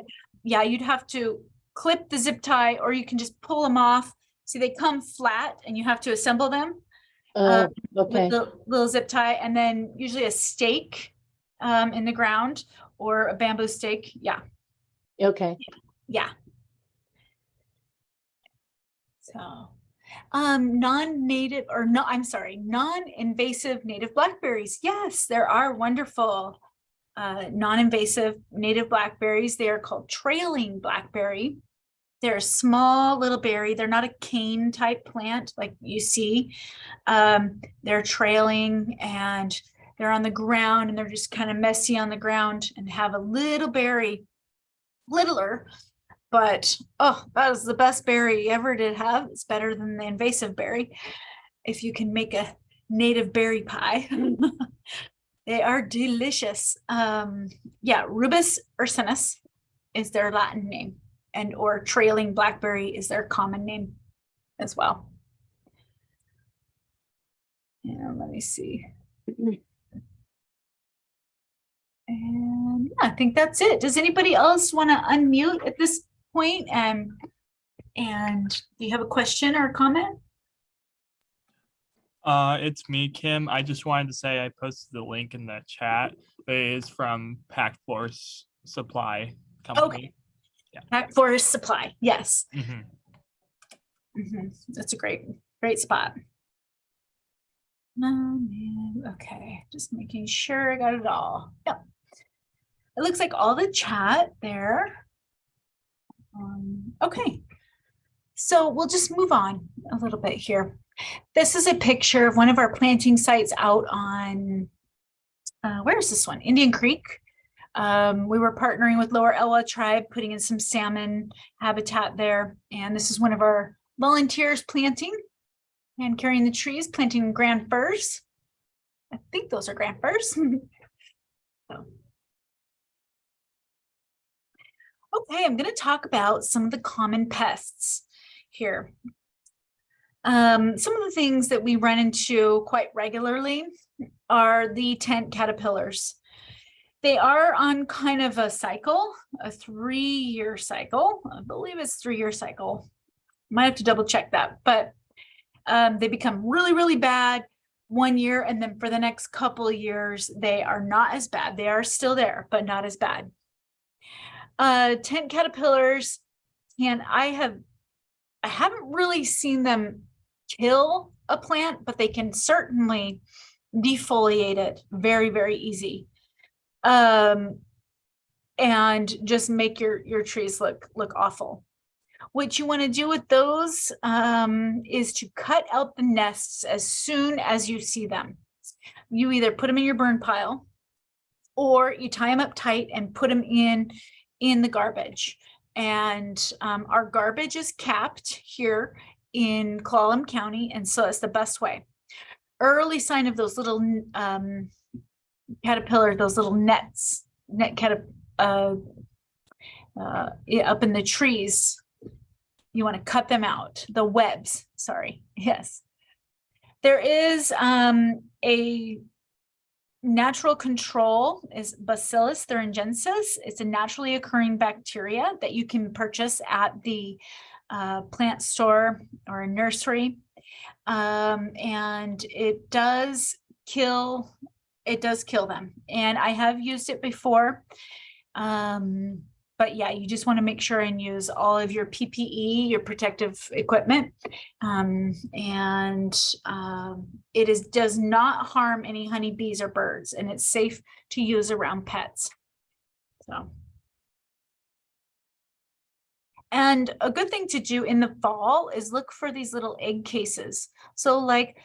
have to clip the zip tie, or you can just pull them off. See, they come flat and you have to assemble them. Okay. With the little zip tie, and then usually a stake in the ground, or a bamboo stake. Yeah. Okay. Yeah. So non-invasive native blackberries. Yes, there are wonderful non-invasive native blackberries. They are called trailing blackberry. They're a small little berry. They're not a cane type plant like you see. They're trailing, and they're on the ground, and they're just kind of messy on the ground and have a little berry, littler, but that is the best berry you ever did have. It's better than the invasive berry if you can make a native berry pie. They are delicious. Yeah, Rubus ursinus is their Latin name, and or trailing blackberry is their common name as well. And let me see. And yeah, I think that's it. Does anybody else want to unmute at this point? And do you have a question or a comment? It's me, Kim. I just wanted to say I posted the link in the chat. It is from Pack Force Supply Company. Yeah. Pack Forest Supply. Yes. Mhm. That's a great spot. Okay, just making sure I got it all. Yep. It looks like all the chat there. Okay, so we'll just move on a little bit here. This is a picture of one of our planting sites out on, where is this one? Indian Creek. We were partnering with Lower Elwha Tribe, putting in some salmon habitat there. And this is one of our volunteers planting and carrying the trees, planting grand firs. I think those are grand firs. So. Okay, I'm going to talk about some of the common pests here. Some of the things that we run into quite regularly are the tent caterpillars. They are on kind of a cycle, a 3-year cycle. I believe it's 3-year cycle. Might have to double check that, but they become really, really bad 1 year, and then for the next couple of years, they are not as bad. They are still there, but not as bad. Tent caterpillars, and I haven't really seen them kill a plant, but they can certainly defoliate it very, very easy. And just make your trees look awful. What you want to do with those is to cut out the nests as soon as you see them. You either put them in your burn pile, or you tie them up tight and put them in the garbage. And our garbage is capped here in Clallam County, and so it's the best way. Early sign of those little caterpillar, those little net up in the trees. You want to cut them out, the webs, sorry, yes. There is a natural control is Bacillus thuringiensis. It's a naturally occurring bacteria that you can purchase at the plant store or a nursery. And it does kill them. And I have used it before. But yeah, you just want to make sure and use all of your PPE, your protective equipment. It does not harm any honeybees or birds, and it's safe to use around pets. So. And a good thing to do in the fall is look for these little egg cases. So like,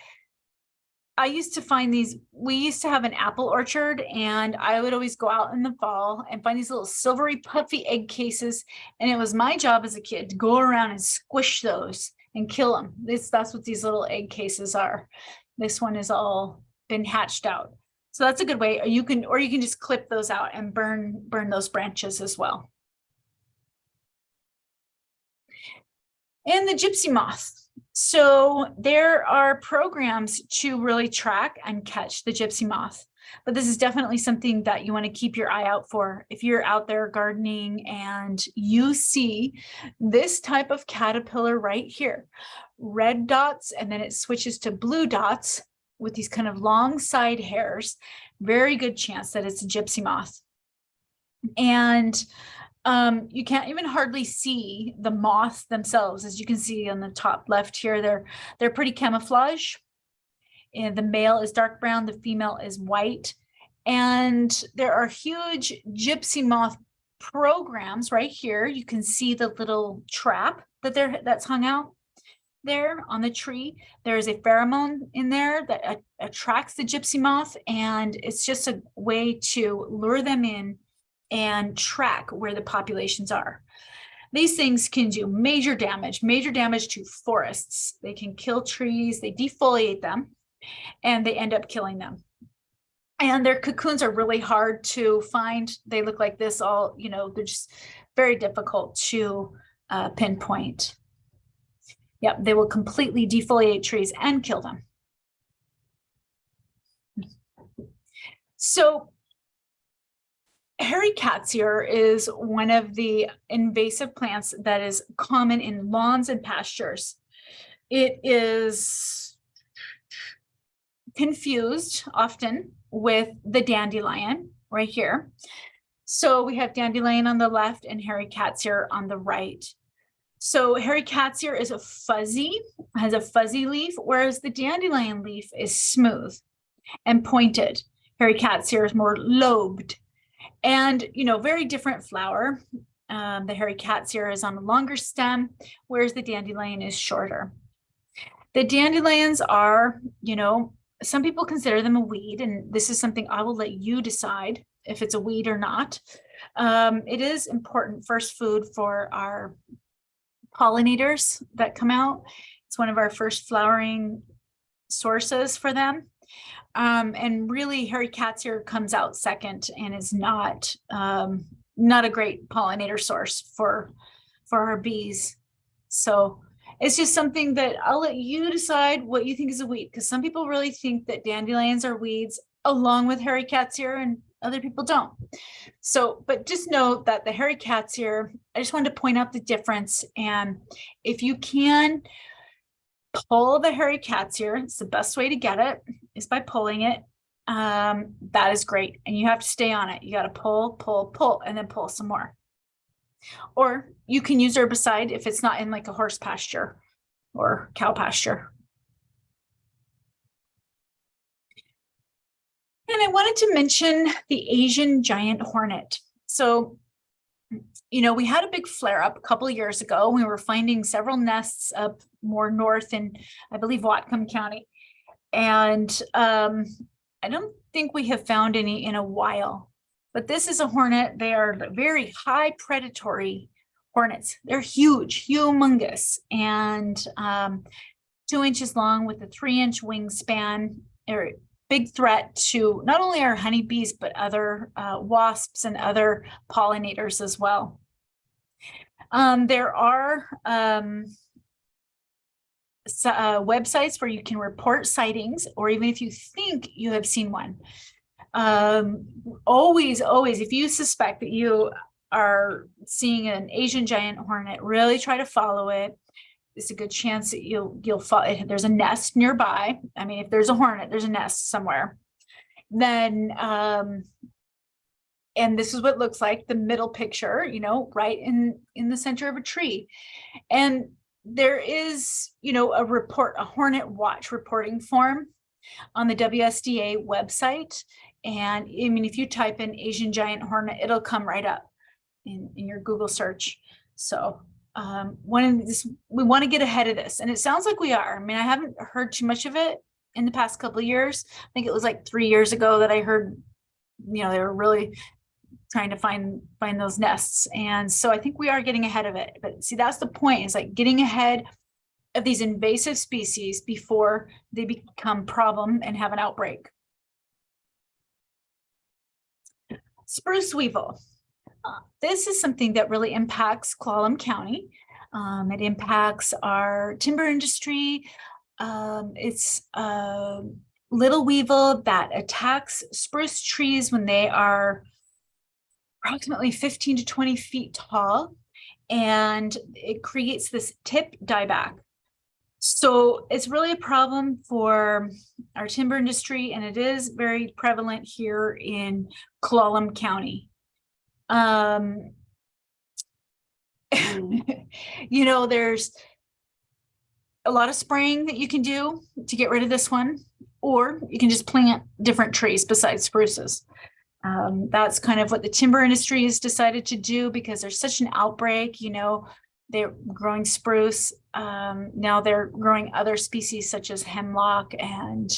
I used to find these, we used to have an apple orchard, and I would always go out in the fall and find these little silvery puffy egg cases. And it was my job as a kid to go around and squish those and kill them. That's what these little egg cases are. This one has all been hatched out. So that's a good way. Or you can just clip those out and burn those branches as well. And the gypsy moth. So there are programs to really track and catch the gypsy moth, but this is definitely something that you want to keep your eye out for. If you're out there gardening and you see this type of caterpillar right here, red dots, and then it switches to blue dots with these kind of long side hairs, very good chance that it's a gypsy moth. And you can't even hardly see the moths themselves. As you can see on the top left here, they're pretty camouflage. And the male is dark brown, the female is white. And there are huge gypsy moth programs right here. You can see the little trap that's hung out there on the tree. There is a pheromone in there that attracts the gypsy moth, and it's just a way to lure them in and track where the populations are. These things can do major damage to forests. They can kill trees, they defoliate them, and they end up killing them. And their cocoons are really hard to find. They look like this all, they're just very difficult to pinpoint. Yep, they will completely defoliate trees and kill them. So hairy cat's ear is one of the invasive plants that is common in lawns and pastures. It is confused often with the dandelion right here. So we have dandelion on the left and hairy cat's ear on the right. So hairy cat's ear is has a fuzzy leaf, whereas the dandelion leaf is smooth and pointed. Hairy cat's ear is more lobed and, very different flower. The hairy cat's ear is on a longer stem, whereas the dandelion is shorter. The dandelions are, some people consider them a weed, and this is something I will let you decide if it's a weed or not. It is important first food for our pollinators that come out. It's one of our first flowering sources for them. And really hairy cat's ear comes out second and is not a great pollinator source for our bees. So it's just something that I'll let you decide what you think is a weed, because some people really think that dandelions are weeds along with hairy cat's ear, and other people don't. So, but just know that the hairy cat's ear, I just wanted to point out the difference. And if you can pull the hairy cat's ear, it's the best way to get it is by pulling it. That is great. And you have to stay on it. You got to pull, pull, pull, and then pull some more. Or you can use herbicide if it's not in like a horse pasture or cow pasture. And I wanted to mention the Asian giant hornet. So, we had a big flare up a couple of years ago. We were finding several nests up more north in, I believe, Whatcom County. And I don't think we have found any in a while. But this is a hornet. They are very high predatory hornets. They're huge, humongous, and 2 inches long with a 3-inch wingspan. They're a big threat to not only our honeybees, but other wasps and other pollinators as well. There are websites where you can report sightings, or even if you think you have seen one. Always, if you suspect that you are seeing an Asian giant hornet, really try to follow it. It's a good chance that you'll follow. There's a nest nearby. I mean, if there's a hornet, there's a nest somewhere. Then, and this is what it looks like, the middle picture, right in the center of a tree. And there is, a hornet watch reporting form on the WSDA website. And I mean, if you type in Asian giant hornet, it'll come right up in your Google search. So we want to get ahead of this. And it sounds like we are. I mean, I haven't heard too much of it in the past couple of years. I think it was like 3 years ago that I heard, they were really trying to find those nests. And so I think we are getting ahead of it. But see, that's the point, is like getting ahead of these invasive species before they become problem and have an outbreak. Spruce weevil. This is something that really impacts Clallam County. It impacts our timber industry. It's a little weevil that attacks spruce trees when they are approximately 15 to 20 feet tall, and it creates this tip dieback. So it's really a problem for our timber industry, and it is very prevalent here in Clallam County. There's a lot of spraying that you can do to get rid of this one, or you can just plant different trees besides spruces. That's kind of what the timber industry has decided to do, because there's such an outbreak. They're growing spruce. Now they're growing other species such as hemlock and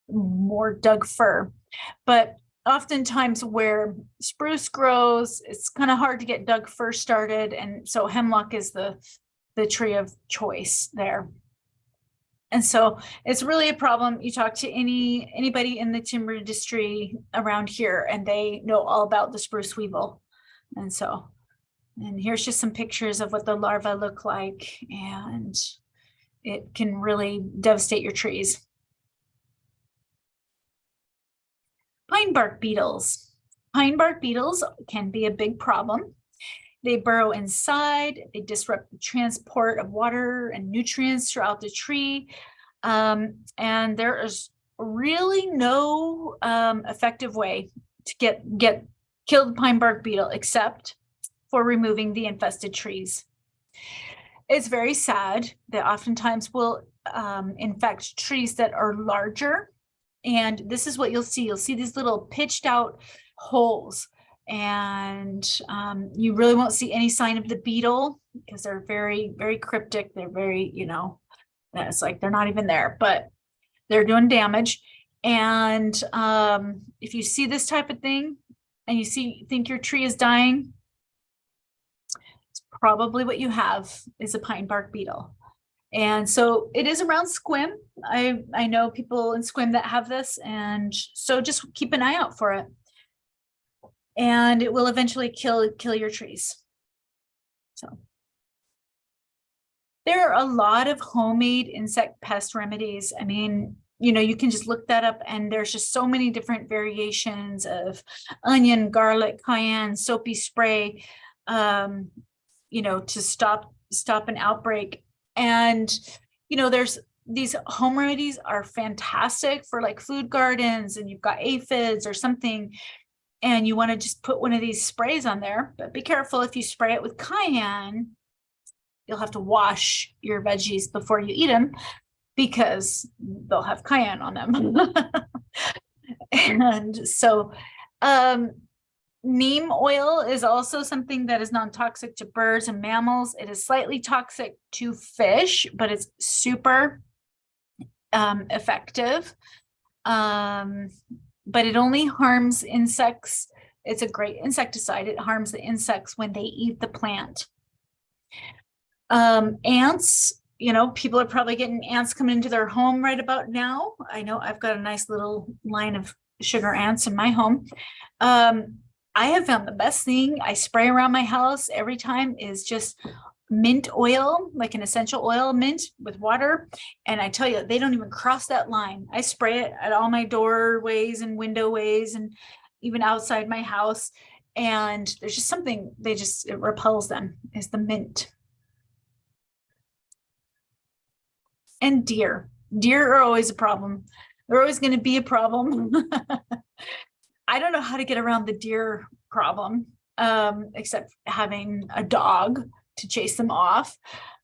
more Doug fir. But oftentimes where spruce grows, it's kind of hard to get Doug fir started. And so hemlock is the tree of choice there. And so it's really a problem. You talk to anybody in the timber industry around here and they know all about the spruce weevil. And so, and here's just some pictures of what the larvae look like, and it can really devastate your trees. Pine bark beetles. Pine bark beetles can be a big problem. They burrow inside, they disrupt the transport of water and nutrients throughout the tree. And there is really no effective way to kill the pine bark beetle except for removing the infested trees. It's very sad that oftentimes will infect trees that are larger. And this is what you'll see. You'll see these little pitched out holes, and you really won't see any sign of the beetle because they're very, very cryptic. They're very, it's like they're not even there, but they're doing damage. And if you see this type of thing and you think your tree is dying, it's probably what you have is a pine bark beetle. And so it is around Squim. I know people in Squim that have this, and so just keep an eye out for it. And it will eventually kill your trees. So there are a lot of homemade insect pest remedies. I mean, you can just look that up, and there's just so many different variations of onion, garlic, cayenne, soapy spray, to stop an outbreak. And, there's these home remedies are fantastic for like food gardens, and you've got aphids or something, and you want to just put one of these sprays on there, but be careful if you spray it with cayenne, you'll have to wash your veggies before you eat them because they'll have cayenne on them. And so, neem oil is also something that is non-toxic to birds and mammals. It is slightly toxic to fish, but it's super effective. But it only harms insects. It's a great insecticide. It harms the insects when they eat the plant. Ants, people are probably getting ants coming into their home right about now. I know I've got a nice little line of sugar ants in my home. I have found the best thing I spray around my house every time is just mint oil, like an essential oil mint with water. And I tell you, they don't even cross that line. I spray it at all my doorways and window ways and even outside my house. And there's just something, it repels them, is the mint. And deer. Deer are always a problem. They're always going to be a problem. I don't know how to get around the deer problem, except having a dog to chase them off.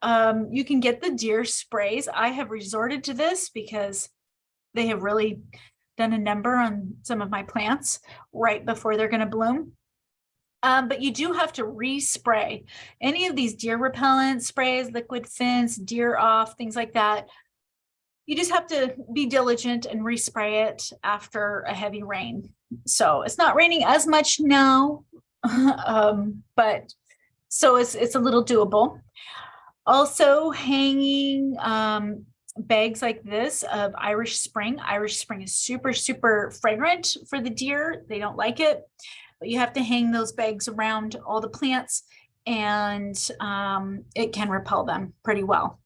You can get the deer sprays. I have resorted to this because they have really done a number on some of my plants right before they're going to bloom. But you do have to respray any of these deer repellent sprays, liquid fence, deer off, things like that. You just have to be diligent and respray it after a heavy rain. So it's not raining as much now, but so it's a little doable. Also hanging bags like this of Irish Spring. Irish Spring is super, super fragrant for the deer. They don't like it, but you have to hang those bags around all the plants, and it can repel them pretty well.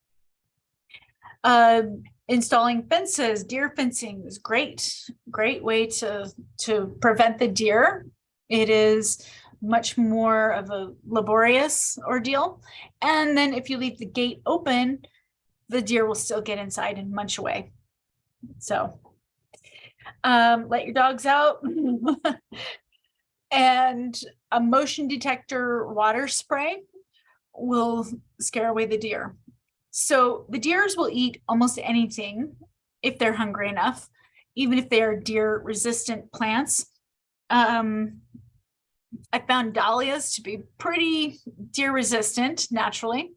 Installing fences, deer fencing is great way to prevent the deer. It is much more of a laborious ordeal. And then if you leave the gate open, the deer will still get inside and munch away. So let your dogs out. And a motion detector water spray will scare away the deer. So the deers will eat almost anything if they're hungry enough, even if they are deer resistant plants. I found dahlias to be pretty deer resistant naturally.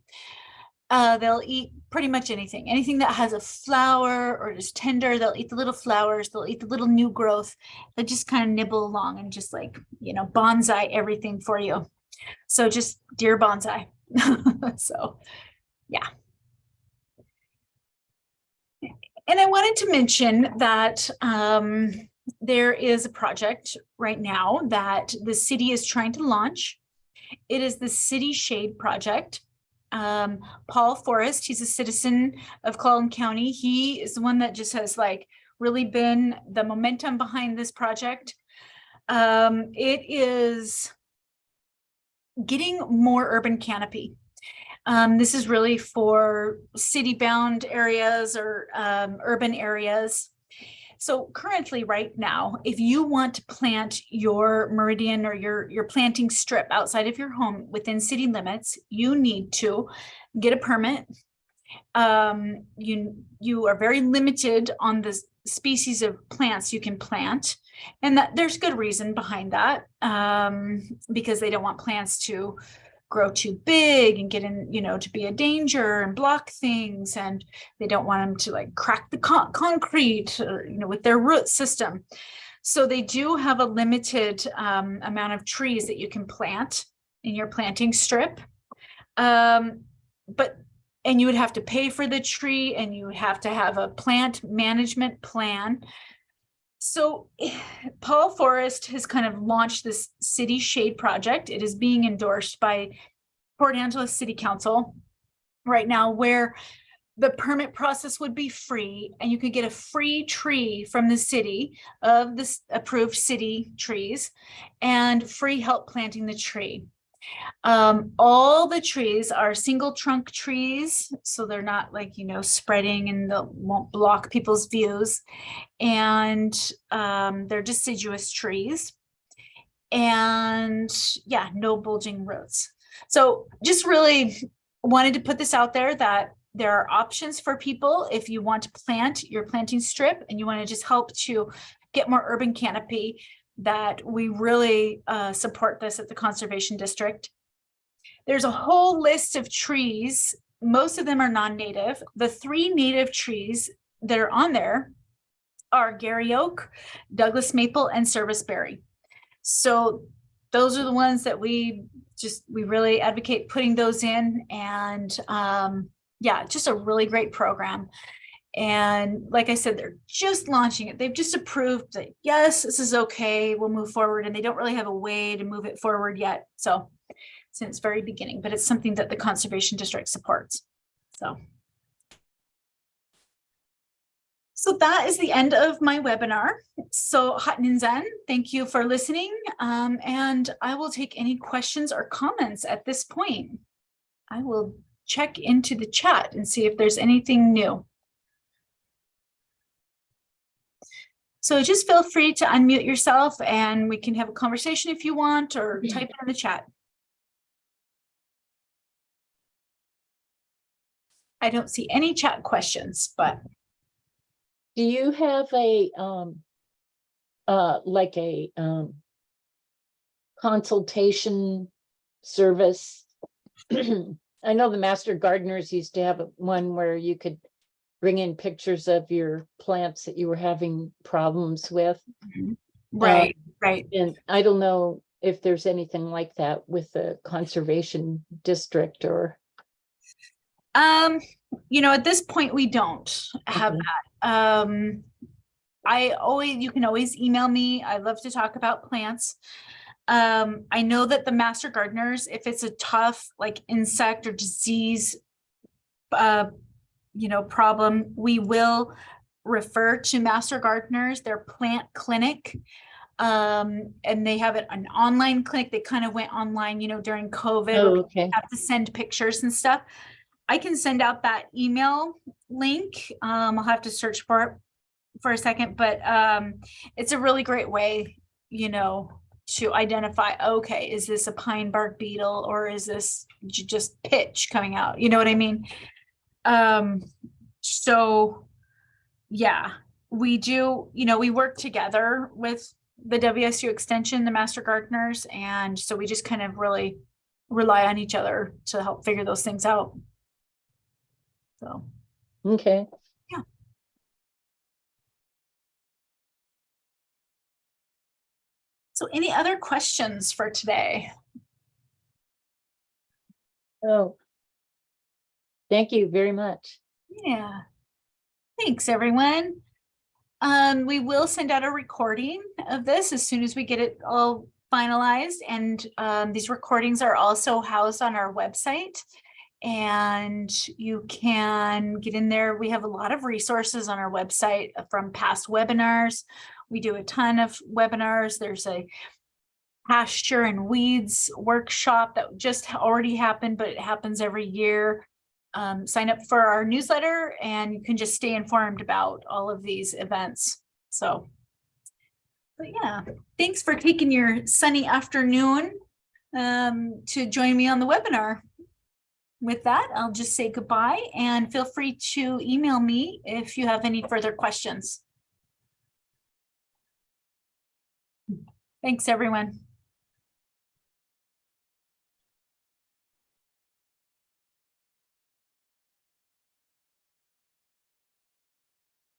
They'll eat pretty much anything that has a flower or is tender. They'll eat the little flowers. They'll eat the little new growth. They just kind of nibble along and just like, bonsai everything for you. So just deer bonsai. So yeah. And I wanted to mention that there is a project right now that the city is trying to launch. It is the City Shade Project. Paul Forrest, he's a citizen of Clallam County. He is the one that just has like really been the momentum behind this project. It is getting more urban canopy. This is really for city-bound areas or urban areas. So currently, right now, if you want to plant your meridian or your planting strip outside of your home within city limits, you need to get a permit. You are very limited on the species of plants you can plant, and that there's good reason behind that, because they don't want plants to grow too big and get in, to be a danger and block things, and they don't want them to like crack the concrete or, with their root system. So they do have a limited amount of trees that you can plant in your planting strip. And you would have to pay for the tree, and you would have to have a plant management plan. So Paul Forrest has kind of launched this City Shade Project. It is being endorsed by Port Angeles City Council right now, where the permit process would be free, and you could get a free tree from the city of this approved city trees and free help planting the tree. All the trees are single trunk trees, so they're not like, spreading and won't block people's views. And they're deciduous trees. And yeah, no bulging roots. So just really wanted to put this out there that there are options for people if you want to plant your planting strip and you want to just help to get more urban canopy, that we really support this at the Conservation District. There's a whole list of trees. Most of them are non-native. The 3 native trees that are on there are Gary Oak, Douglas Maple, and Serviceberry. So those are the ones that we really advocate putting those in. And yeah, just a really great program. And like I said, they're just launching it. They've just approved that, yes, this is okay, we'll move forward. And they don't really have a way to move it forward yet. So since very beginning, but it's something that the Conservation District supports. So that is the end of my webinar. So Hatninzan, thank you for listening. And I will take any questions or comments at this point. I will check into the chat and see if there's anything new. So just feel free to unmute yourself and we can have a conversation if you want, or type it in the chat. I don't see any chat questions, but. Do you have a consultation service? I know the master gardeners used to have one where you could bring in pictures of your plants that you were having problems with. Right. And I don't know if there's anything like that with the Conservation District or. At this point, we don't have that. You can always email me. I love to talk about plants. I know that the master gardeners, if it's a tough like insect or disease, problem, we will refer to master gardeners, their plant clinic. And they have an online clinic. They kind of went online, during COVID. Oh, okay. Have to send pictures and stuff. I can send out that email link. I'll have to search for it for a second, but it's a really great way, to identify, okay, is this a pine bark beetle or is this just pitch coming out? You know what I mean? So yeah, we do, we work together with the WSU Extension, the master gardeners. And so we just kind of really rely on each other to help figure those things out. So, okay. Yeah. So any other questions for today? Oh, thank you very much. Yeah. Thanks, everyone. We will send out a recording of this as soon as we get it all finalized. And these recordings are also housed on our website. And you can get in there. We have a lot of resources on our website from past webinars. We do a ton of webinars. There's a pasture and weeds workshop that just already happened, but it happens every year. Sign up for our newsletter and you can just stay informed about all of these events. So, but yeah, thanks for taking your sunny afternoon to join me on the webinar. With that, I'll just say goodbye and feel free to email me if you have any further questions. Thanks, everyone.